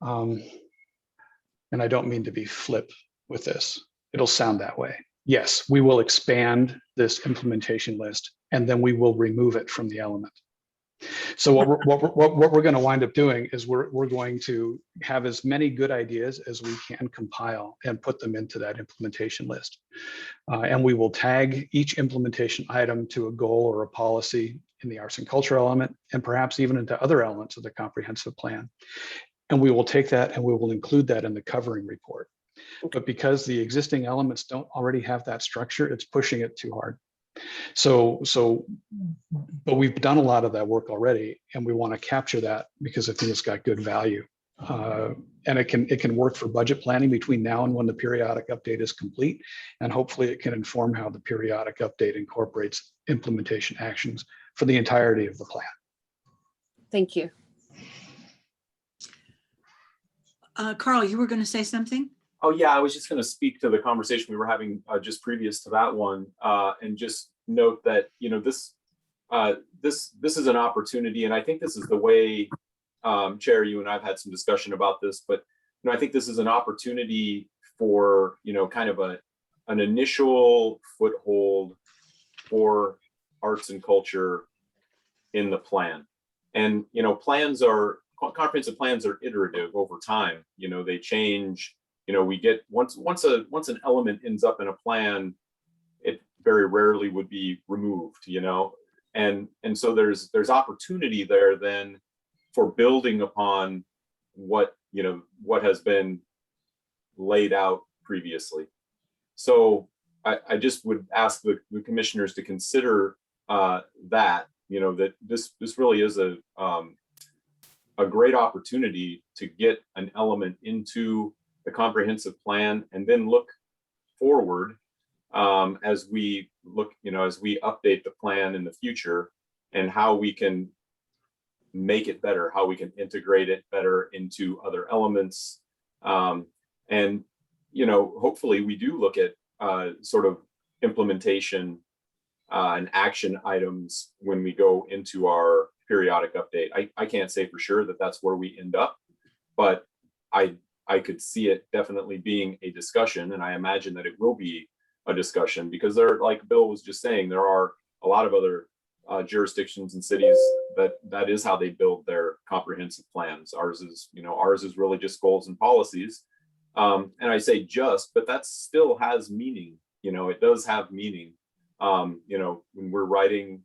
Speaker 8: and I don't mean to be flip with this. It'll sound that way. Yes, we will expand this implementation list, and then we will remove it from the element. So what we're going to wind up doing is we're going to have as many good ideas as we can compile and put them into that implementation list. And we will tag each implementation item to a goal or a policy in the arts and culture element, and perhaps even into other elements of the comprehensive plan. And we will take that and we will include that in the covering report. But because the existing elements don't already have that structure, it's pushing it too hard. But we've done a lot of that work already, and we want to capture that because I think it's got good value. And it can work for budget planning between now and when the periodic update is complete. And hopefully it can inform how the periodic update incorporates implementation actions for the entirety of the plan.
Speaker 5: Thank you.
Speaker 1: Carl, you were going to say something?
Speaker 6: Oh yeah, I was just going to speak to the conversation we were having just previous to that one, and just note that, you know, this is an opportunity, and I think this is the way, Chair, you and I've had some discussion about this, but you know, I think this is an opportunity for, you know, kind of an initial foothold for arts and culture in the plan. And you know, comprehensive plans are iterative over time. You know, they change. You know, we get once an element ends up in a plan, it very rarely would be removed, you know, and so there's opportunity there then for building upon what has been laid out previously. So I just would ask the commissioners to consider that, you know, that this really is a great opportunity to get an element into the comprehensive plan, and then look forward as we update the plan in the future, and how we can make it better, how we can integrate it better into other elements. And, you know, hopefully we do look at sort of implementation and action items when we go into our periodic update. I can't say for sure that that's where we end up, but I could see it definitely being a discussion, and I imagine that it will be a discussion, because there, like Bill was just saying, there are a lot of other jurisdictions and cities that is how they build their comprehensive plans. Ours is really just goals and policies. And I say just, but that still has meaning. You know, it does have meaning. You know, when we're writing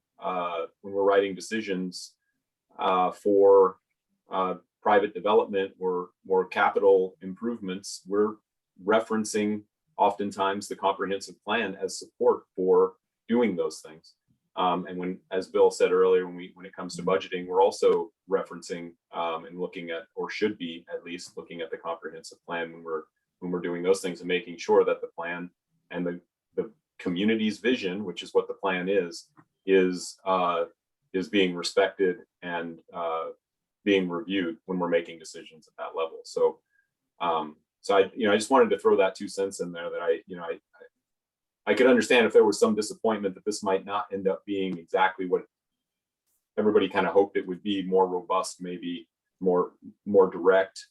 Speaker 6: decisions for private development or more capital improvements, we're referencing oftentimes the comprehensive plan as support for doing those things. And when, as Bill said earlier, when it comes to budgeting, we're also referencing and looking at, or should be at least looking at, the comprehensive plan when we're doing those things, and making sure that the plan and the community's vision, which is what the plan is being respected and being reviewed when we're making decisions at that level. So, I just wanted to throw that 2 cents in there, that I could understand if there was some disappointment that this might not end up being exactly what everybody kind of hoped it would be, more robust, maybe more direct.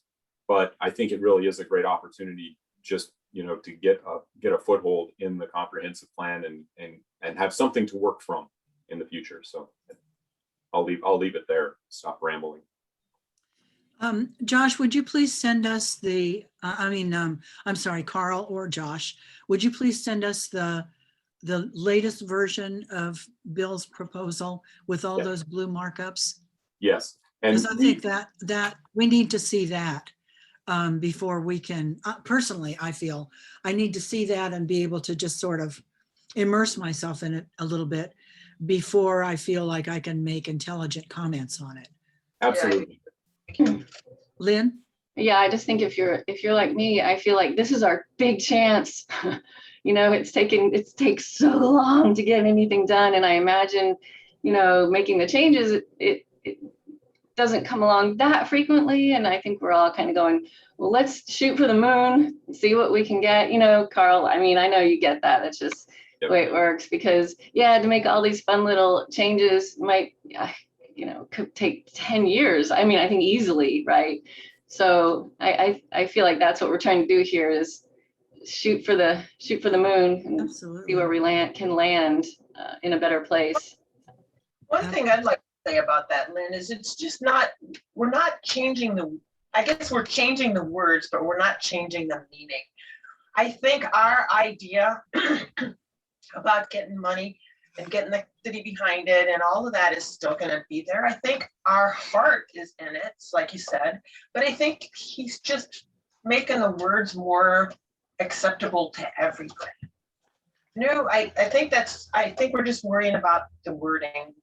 Speaker 6: But I think it really is a great opportunity, just, you know, to get a foothold in the comprehensive plan and have something to work from in the future. So I'll leave it there. Stop rambling.
Speaker 1: Josh, would you please send us I'm sorry, Carl or Josh, would you please send us the the latest version of Bill's proposal with all
Speaker 6: Yeah.
Speaker 1: those blue markups?
Speaker 6: Yes. And
Speaker 1: Because I
Speaker 6: we-
Speaker 1: think that we need to see that before we can, personally, I feel I need to see that and be able to just sort of immerse myself in it a little bit before I feel like I can make intelligent comments on it.
Speaker 6: absolutely.
Speaker 1: Lynn?
Speaker 4: Yeah, I just think if you're like me, I feel like this is our big chance. You know, it takes so long to get anything done. And I imagine, you know, making the changes, it doesn't come along that frequently. And I think we're all kind of going, well, let's shoot for the moon, see what we can get. You know, Carl, I mean, I know you get that. It's just the way it works because, yeah, to make all these fun little changes might, you know, could take 10 years. I mean, I think easily, right? So I feel like that's what we're trying to do here is shoot for the moon and
Speaker 1: Absolutely.
Speaker 4: see where we can land in a better place.
Speaker 9: One thing I'd like to say about that, Lynn, is it's just not, we're not changing I guess we're changing the words, but we're not changing the meaning. I think our idea about getting money and getting the city behind it and all of that is still going to be there. I think our heart is in it, like you said, but I think he's just making the words more acceptable to everybody. No, I think we're just worrying about the wording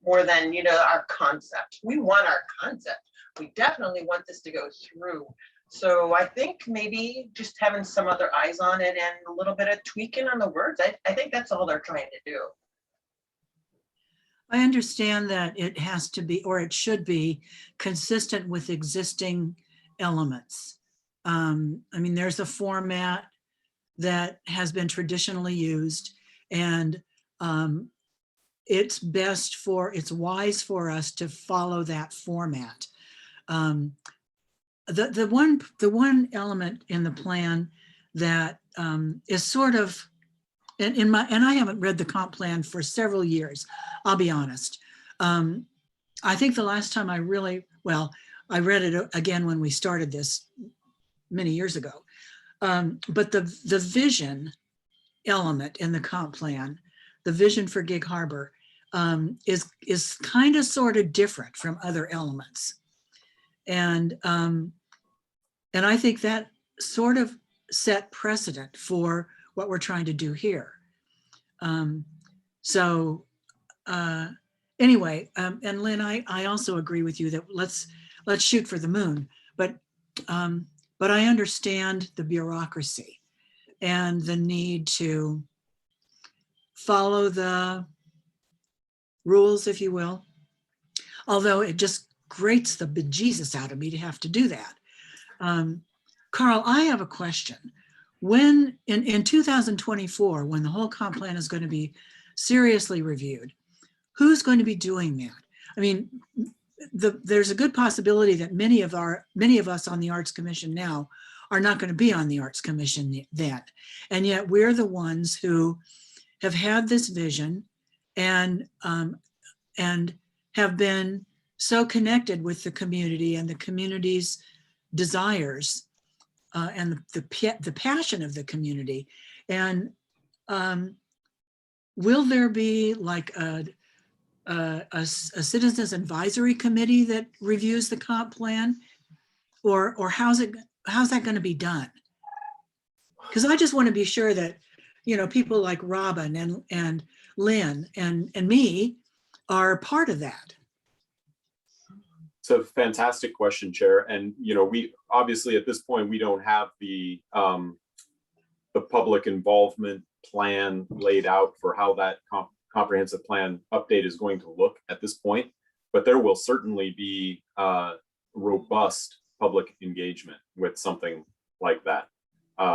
Speaker 9: more than, you know, our concept. We want our concept. We definitely want this to go through. So I think maybe just having some other eyes on it and a little bit of tweaking on the words, I think that's all they're trying to do.
Speaker 1: I understand that it has to be, or it should be, consistent with existing elements. I mean, there's a format that has been traditionally used, and it's wise for us to follow that format. The one element in the plan that is sort of, and I haven't read the comp plan for several years, I'll be honest. I think the last time I read it again when we started this many years ago. But the vision element in the comp plan, the vision for Gig Harbor, is kind of sort of different from other elements. And I think that sort of set precedent for what we're trying to do here. Anyway, and Lynn, I also agree with you that let's shoot for the moon, but I understand the bureaucracy and the need to follow the rules, if you will. Although it just grates the bejesus out of me to have to do that. Carl, I have a question. When in 2024, when the whole comp plan is going to be seriously reviewed, who's going to be doing that? I mean, there's a good possibility that many of us on the Arts Commission now are not going to be on the Arts Commission then. And yet we're the ones who have had this vision and have been so connected with the community and the community's desires and the passion of the community. And will there be like a citizens advisory committee that reviews the comp plan, or how's that going to be done? Because I just want to be sure that, you know, people like Robin and Lynn and me are part of that.
Speaker 6: It's a fantastic question, Chair. And, you know, we obviously at this point, we don't have the public involvement plan laid out for how that comprehensive plan update is going to look at this point, but there will certainly be robust public engagement with something like that.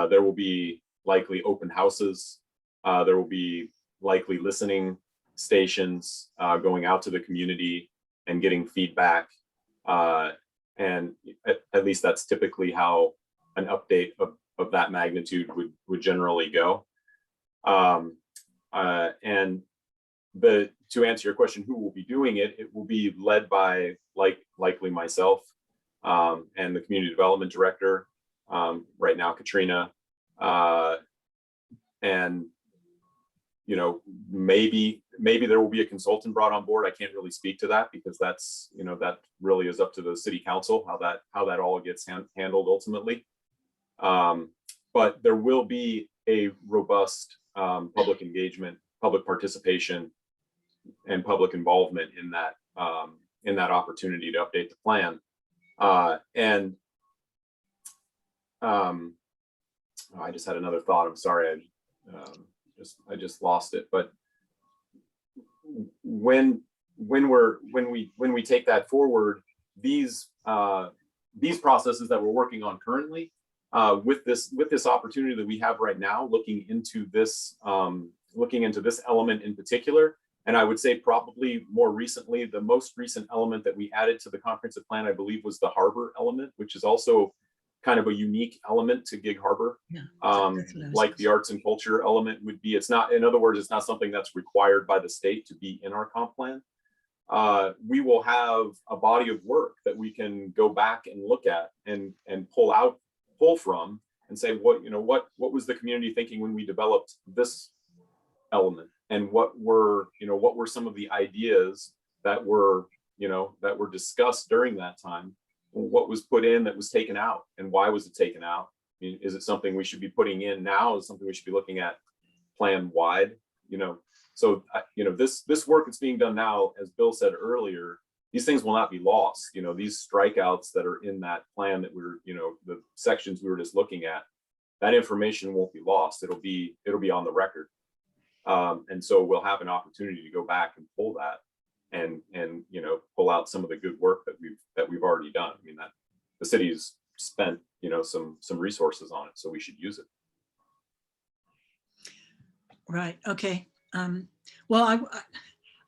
Speaker 6: There will be likely open houses. There will be likely listening stations going out to the community and getting feedback. And at least that's typically how an update of that magnitude would generally go. And to answer your question, who will be doing it? It will be led by likely myself and the community development director, right now, Katrina, and you know, maybe there will be a consultant brought on board. I can't really speak to that because that's, you know, that really is up to the city council, how that all gets handled ultimately. But there will be a robust public engagement, public participation, and public involvement in that opportunity to update the plan. I just had another thought. I'm sorry. I just lost it. But when we take that forward, these processes that we're working on currently, with this opportunity that we have right now, looking into this element in particular, and I would say probably more recently, the most recent element that we added to the comprehensive plan, I believe, was the harbor element, which is also kind of a unique element to Gig Harbor.
Speaker 1: Yeah, that's what I was
Speaker 6: Like the arts and culture element would be. It's not, in other words, it's not something that's required by the state to be in our comp plan. We will have a body of work that we can go back and look at and pull from and say, what was the community thinking when we developed this element, and what were some of the ideas that were discussed during that time. What was put in that was taken out, and why was it taken out? I mean, is it something we should be putting in now? Is it something we should be looking at plan wide? So this work that's being done now, as Bill said earlier, these things will not be lost. These strikeouts that are in that plan that the sections we were just looking at, that information won't be lost. It'll be on the record, and so we'll have an opportunity to go back and pull that. And pull out some of the good work that we've already done. I mean, that the city's spent some resources on it, so we should use it.
Speaker 1: Right. Okay. Well,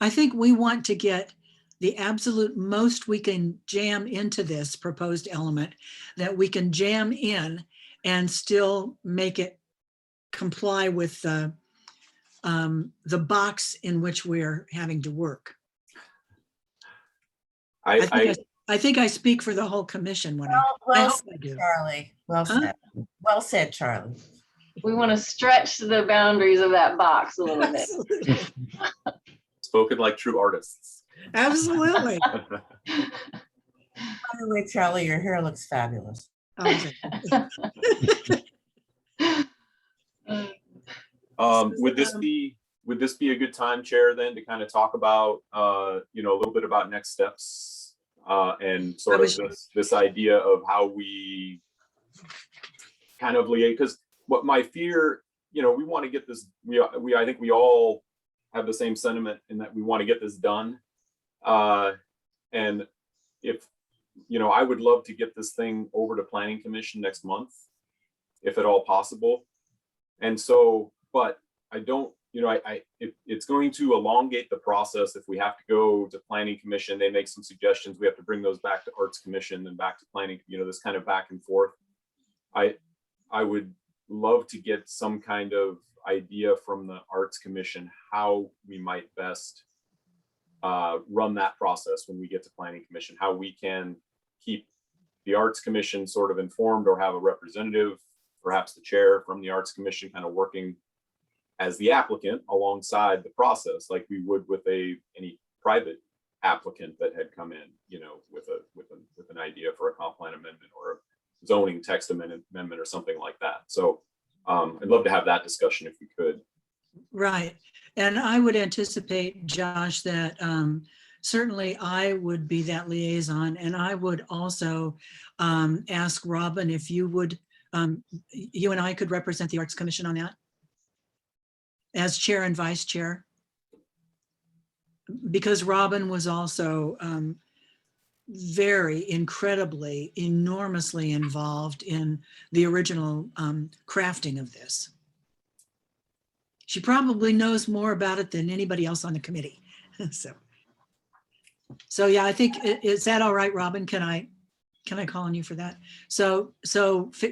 Speaker 1: I think we want to get the absolute most we can jam into this proposed element that we can jam in and still make it comply with the box in which we're having to work. I think I speak for the whole commission when I
Speaker 2: Well
Speaker 1: hope I
Speaker 2: said,
Speaker 1: do.
Speaker 2: Charlie. Well
Speaker 1: Huh?
Speaker 2: said. Well said, Charlie.
Speaker 4: We want to stretch the boundaries of that box a little bit.
Speaker 1: Absolutely.
Speaker 6: Spoken like true artists.
Speaker 1: Absolutely.
Speaker 2: By the way, Charlie, your hair looks fabulous.
Speaker 6: Would this be a good time, Chair, then to kind of talk about a little bit about next steps and sort of this idea of how we kind of liaise? Because what my fear, we want to get this. I think we all have the same sentiment in that we want to get this done. And if I would love to get this thing over to Planning Commission next month, if at all possible. And so, but I don't. It's going to elongate the process if we have to go to Planning Commission. They make some suggestions. We have to bring those back to Arts Commission and back to Planning, this kind of back and forth. I would love to get some kind of idea from the Arts Commission how we might best run that process when we get to Planning Commission, how we can keep the Arts Commission sort of informed or have a representative, perhaps the chair from the Arts Commission, kind of working as the applicant alongside the process, like we would with any private applicant that had come in, with an idea for a comp plan amendment or a zoning text amendment or something like that. So I'd love to have that discussion if we could.
Speaker 1: Right. And I would anticipate, Josh, that certainly I would be that liaison, and I would also ask Robin if you would, you and I could represent the Arts Commission on that as chair and vice chair, because Robin was also very incredibly, enormously involved in the original crafting of this. She probably knows more about it than anybody else on the committee. So yeah, I think, is that all right, Robin? Can I call on you for that? So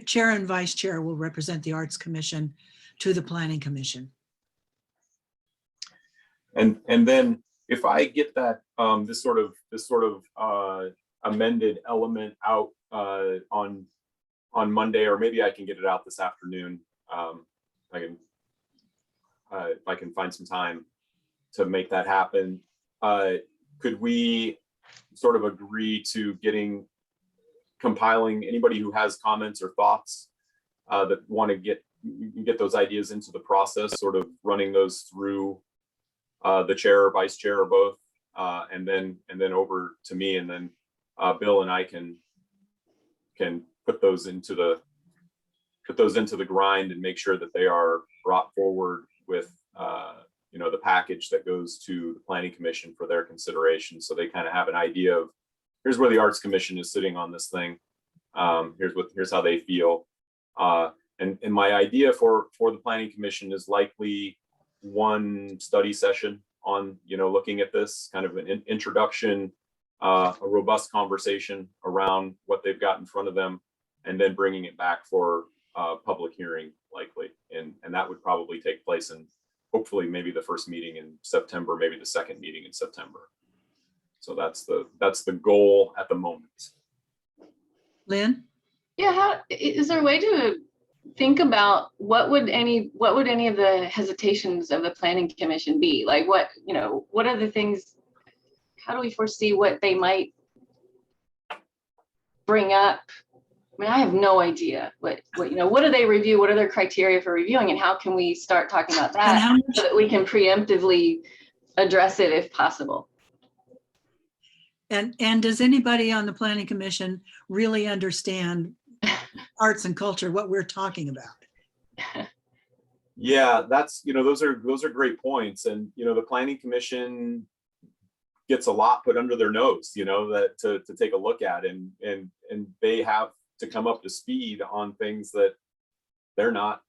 Speaker 1: chair and vice chair will represent the Arts Commission to the Planning Commission.
Speaker 6: And then if I get that this sort of amended element out on Monday, or maybe I can get it out this afternoon. if I can find some time to make that happen. Could we sort of agree to compiling anybody who has comments or thoughts that want to get those ideas into the process, sort of running those through the chair or vice chair or both, and then over to me, and then Bill and I can put those into the grind and make sure that they are brought forward with the package that goes to the Planning Commission for their consideration, so they kind of have an idea of here's where the Arts Commission is sitting on this thing. Here's how they feel. And my idea for the Planning Commission is likely one study session on looking at this, kind of an introduction, a robust conversation around what they've got in front of them, and then bringing it back for public hearing likely, and that would probably take place in hopefully maybe the first meeting in September, maybe the second meeting in September. So that's the goal at the moment.
Speaker 1: Lynn?
Speaker 4: Yeah, is there a way to think about what would any of the hesitations of the Planning Commission be? Like what are the things, how do we foresee what they might bring up? I mean, I have no idea what do they review? What are their criteria for reviewing, and how can we start talking about
Speaker 1: And
Speaker 4: that
Speaker 1: how much,
Speaker 4: so that we can preemptively address it if possible?
Speaker 1: and does anybody on the Planning Commission really understand arts and culture, what we're talking about?
Speaker 6: Yeah, that's those are great points, and the Planning Commission gets a lot put under their nose, that to take a look at, and they have to come up to speed on things that they're not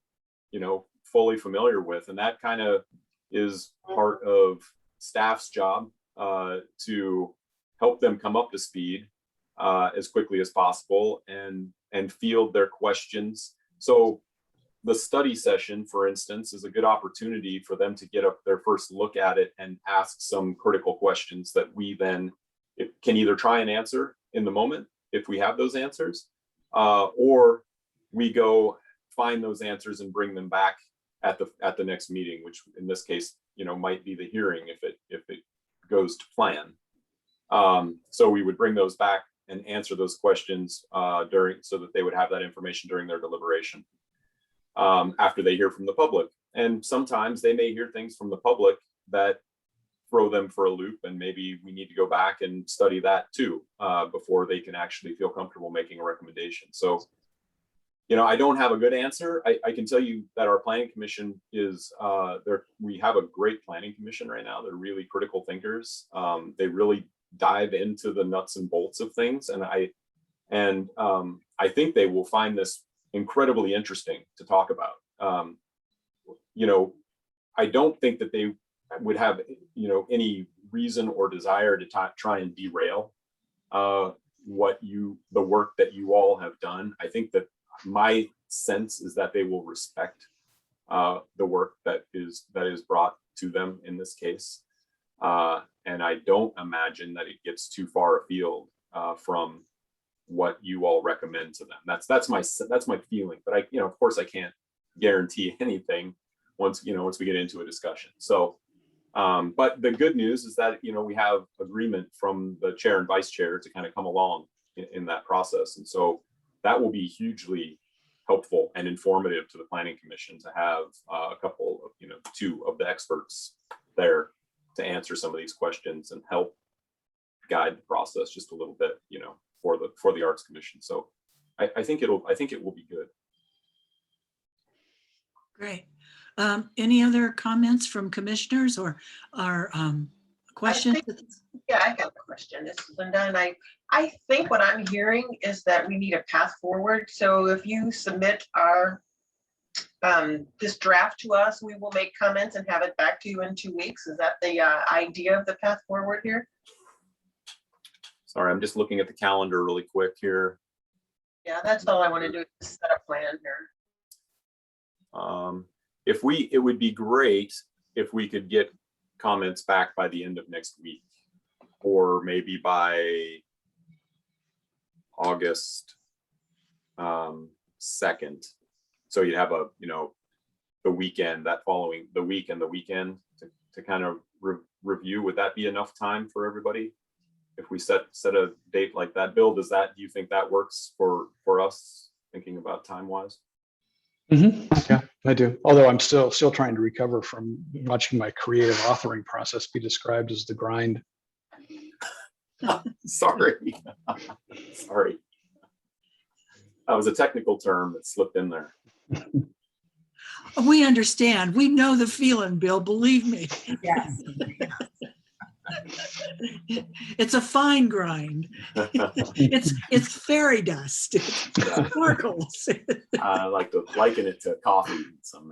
Speaker 6: fully familiar with, and that kind of is part of staff's job, to help them come up to speed as quickly as possible and field their questions. So the study session, for instance, is a good opportunity for them to get up their first look at it and ask some critical questions that we then can either try and answer in the moment if we have those answers, or we go find those answers and bring them back at the next meeting, which in this case might be the hearing if it goes to plan. So we would bring those back and answer those questions so that they would have that information during their deliberation, after they hear from the public. And sometimes they may hear things from the public that throw them for a loop, and maybe we need to go back and study that too, before they can actually feel comfortable making a recommendation. So I don't have a good answer. I can tell you that our Planning Commission is we have a great Planning Commission right now. They're really critical thinkers. They really dive into the nuts and bolts of things, and I think they will find this incredibly interesting to talk about. I don't think that they would have any reason or desire to try and derail the work that you all have done. I think that my sense is that they will respect the work that is brought to them in this case, and I don't imagine that it gets too far afield from what you all recommend to them. That's my feeling, but of course I can't guarantee anything once we get into a discussion. So but the good news is that we have agreement from the chair and vice chair to kind of come along in that process, and so that will be hugely helpful and informative to the Planning Commission to have a couple of two of the experts there to answer some of these questions and help guide the process just a little bit for the Arts Commission. So I think it will be good.
Speaker 1: Great. Any other comments from commissioners or questions?
Speaker 9: Yeah, I have a question. This is Linda, and I think what I'm hearing is that we need a path forward. So if you submit our this draft to us, we will make comments and have it back to you in 2 weeks. Is that the idea of the path forward here?
Speaker 6: Sorry, I'm just looking at the calendar really quick here.
Speaker 9: Yeah, that's all I want to do, is set a plan here.
Speaker 6: It would be great if we could get comments back by the end of next week, or maybe by August 2nd. So you'd have weekend, that following the week and the weekend to kind of review. Would that be enough time for everybody? If we set a date like that, Bill, do you think that works for us, thinking about time wise?
Speaker 8: Yeah, I do. Although I'm still trying to recover from watching my creative authoring process be described as the grind.
Speaker 6: Sorry. Sorry. That was a technical term that slipped in there.
Speaker 1: We understand. We know the feeling, Bill, believe me.
Speaker 2: Yes.
Speaker 1: It's a fine grind. It's fairy dust. It's sparkles.
Speaker 6: I like to liken it to coffee in some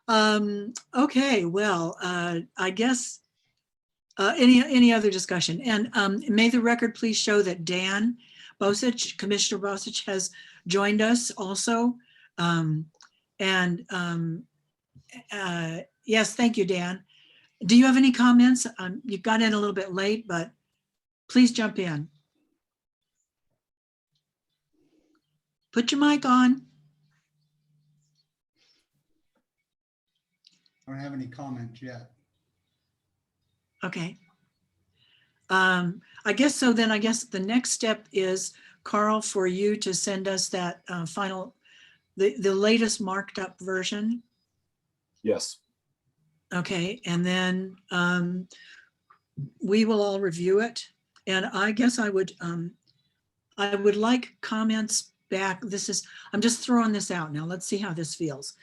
Speaker 6: manner.
Speaker 1: Okay, well, I guess any other discussion? And may the record please show that Dan Bosich, Commissioner Bosich, has joined us also. Yes, thank you, Dan. Do you have any comments? You got in a little bit late, but please jump in. Put your mic on.
Speaker 10: I don't have any comments yet.
Speaker 1: Okay. I guess so. Then I guess the next step is, Carl, for you to send us that the latest marked up version.
Speaker 6: Yes.
Speaker 1: Okay, and then we will all review it. And I guess I would like comments back. I'm just throwing this out now. Let's see how this feels.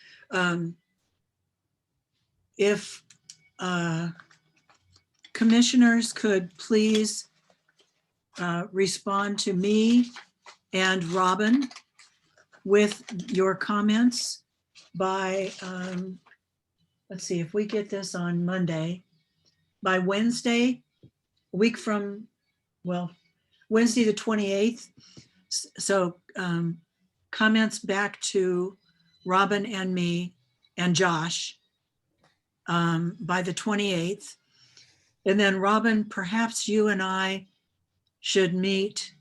Speaker 1: If commissioners could please respond to me and Robin with your comments by, let's see, if we get this on Monday, by Wednesday, a week from, well, Wednesday the 28th. So comments back to Robin and me and Josh by the 28th. And then Robin, perhaps you and I should meet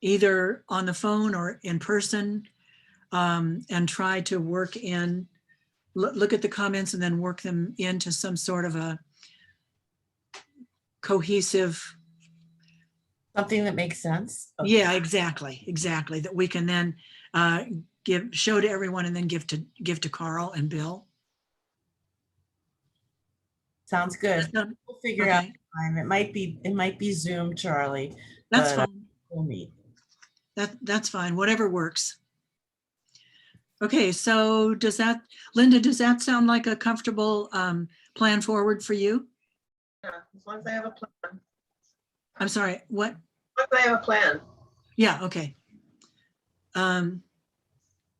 Speaker 1: either on the phone or in person and try to work in, look at the comments and then work them into some sort of a cohesive.
Speaker 2: Something that makes sense. Okay.
Speaker 1: Yeah, exactly. That we can then show to everyone and then give to Carl and Bill.
Speaker 2: Sounds good.
Speaker 1: Okay.
Speaker 2: We'll figure out the time. It might be Zoom, Charlie.
Speaker 1: That's
Speaker 2: but,
Speaker 1: fine.
Speaker 2: We'll meet.
Speaker 1: That's fine. Whatever works. Okay, so Linda, does that sound like a comfortable plan forward for you?
Speaker 9: Yeah, as long as I have a plan.
Speaker 1: I'm sorry, what?
Speaker 9: As long as I have a plan.
Speaker 1: Yeah, okay.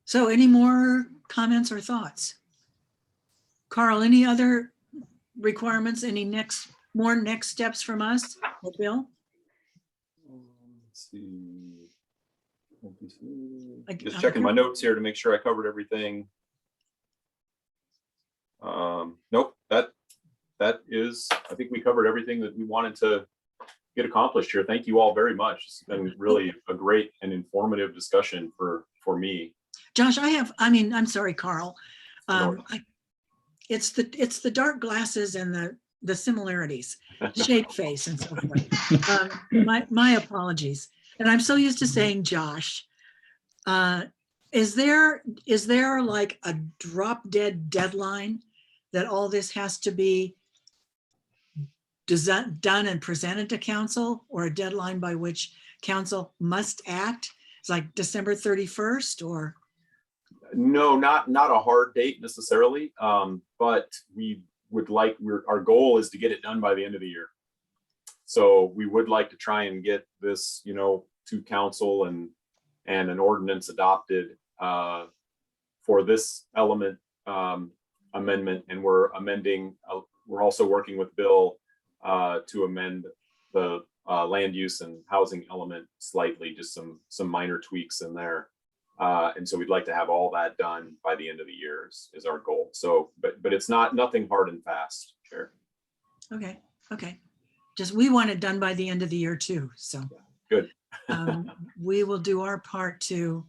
Speaker 1: So any more comments or thoughts? Carl, any other requirements, more next steps from us or Bill?
Speaker 6: Let's see. Just checking my notes here to make sure I covered everything. Nope, that is, I think we covered everything that we wanted to get accomplished here. Thank you all very much. It's been really a great and informative discussion for me.
Speaker 1: Josh, I'm sorry, Carl. It's the dark glasses and the similarities, shape, face, and so forth. My apologies. And I'm so used to saying Josh. Is there like a drop dead deadline that all this has to be done and presented to council, or a deadline by which council must act? It's like December 31st or?
Speaker 6: No, not a hard date necessarily, but we would our goal is to get it done by the end of the year. So we would like to try and get this, to council and an ordinance adopted for this element amendment. And we're also working with Bill to amend the land use and housing element slightly, just some minor tweaks in there. And so we'd like to have all that done by the end of the year is our goal. So, but it's nothing hard and fast, Chair.
Speaker 1: Okay. Just, we want it done by the end of the year too, so.
Speaker 6: Good.
Speaker 1: We will do our part to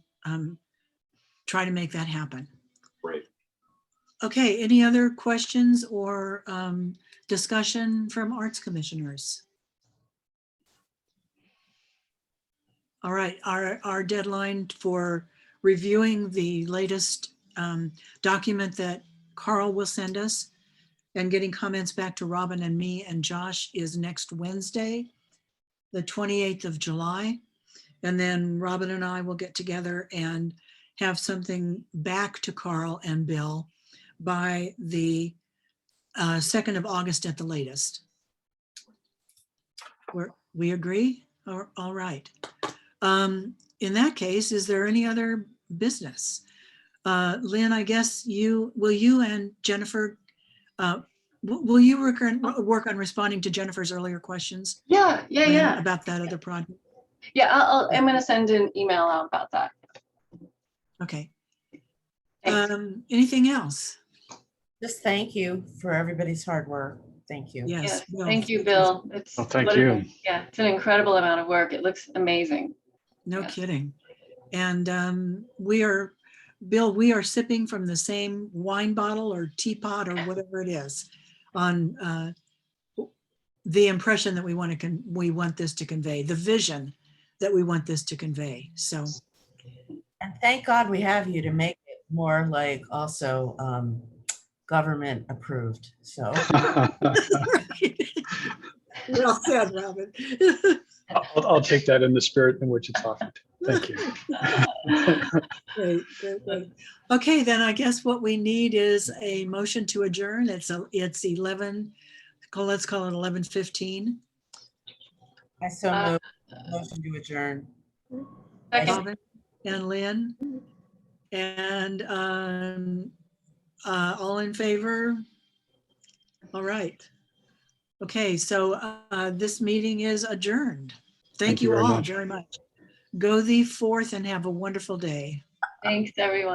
Speaker 1: try to make that happen.
Speaker 6: Right.
Speaker 1: Okay, any other questions or discussion from arts commissioners? All right, our deadline for reviewing the latest document that Carl will send us and getting comments back to Robin and me and Josh is next Wednesday, the 28th of July. And then Robin and I will get together and have something back to Carl and Bill by the 2nd of August at the latest. We agree? All right. In that case, is there any other business? Lynn, I guess you and Jennifer, will you work on responding to Jennifer's earlier questions?
Speaker 4: Yeah,
Speaker 1: Lynn,
Speaker 4: yeah.
Speaker 1: about that other project?
Speaker 4: Yeah, I'm gonna send an email out about that.
Speaker 1: Okay.
Speaker 4: Thanks.
Speaker 1: Anything else?
Speaker 2: Just thank you for everybody's hard work. Thank you.
Speaker 1: Yes.
Speaker 4: Yes,
Speaker 1: Bill,
Speaker 4: thank you, Bill. It's
Speaker 8: Well, thank
Speaker 4: what
Speaker 8: you.
Speaker 4: Yeah, it's an incredible amount of work. It looks amazing.
Speaker 1: No
Speaker 4: Yeah.
Speaker 1: kidding. And Bill, we are sipping from the same wine bottle or teapot or whatever it is on the impression that we want this to convey, the vision that we want this to convey. So
Speaker 2: And thank God we have you to make it more like also government approved. So
Speaker 1: well said, Robin.
Speaker 8: I'll take that in the spirit in which it's offered. Thank you.
Speaker 1: Great, great, great. Okay, then I guess what we need is a motion to adjourn. It's 11, let's call it 11:15.
Speaker 2: I so
Speaker 4: Uh,
Speaker 2: moved. Motion to adjourn.
Speaker 4: Second,
Speaker 1: Robin and Lynn. And all in favor? All right. Okay, so this meeting is adjourned. Thank
Speaker 8: you
Speaker 1: you
Speaker 8: very
Speaker 1: all
Speaker 8: much.
Speaker 1: very much. Go thee forth and have a wonderful day.
Speaker 4: thanks, everyone.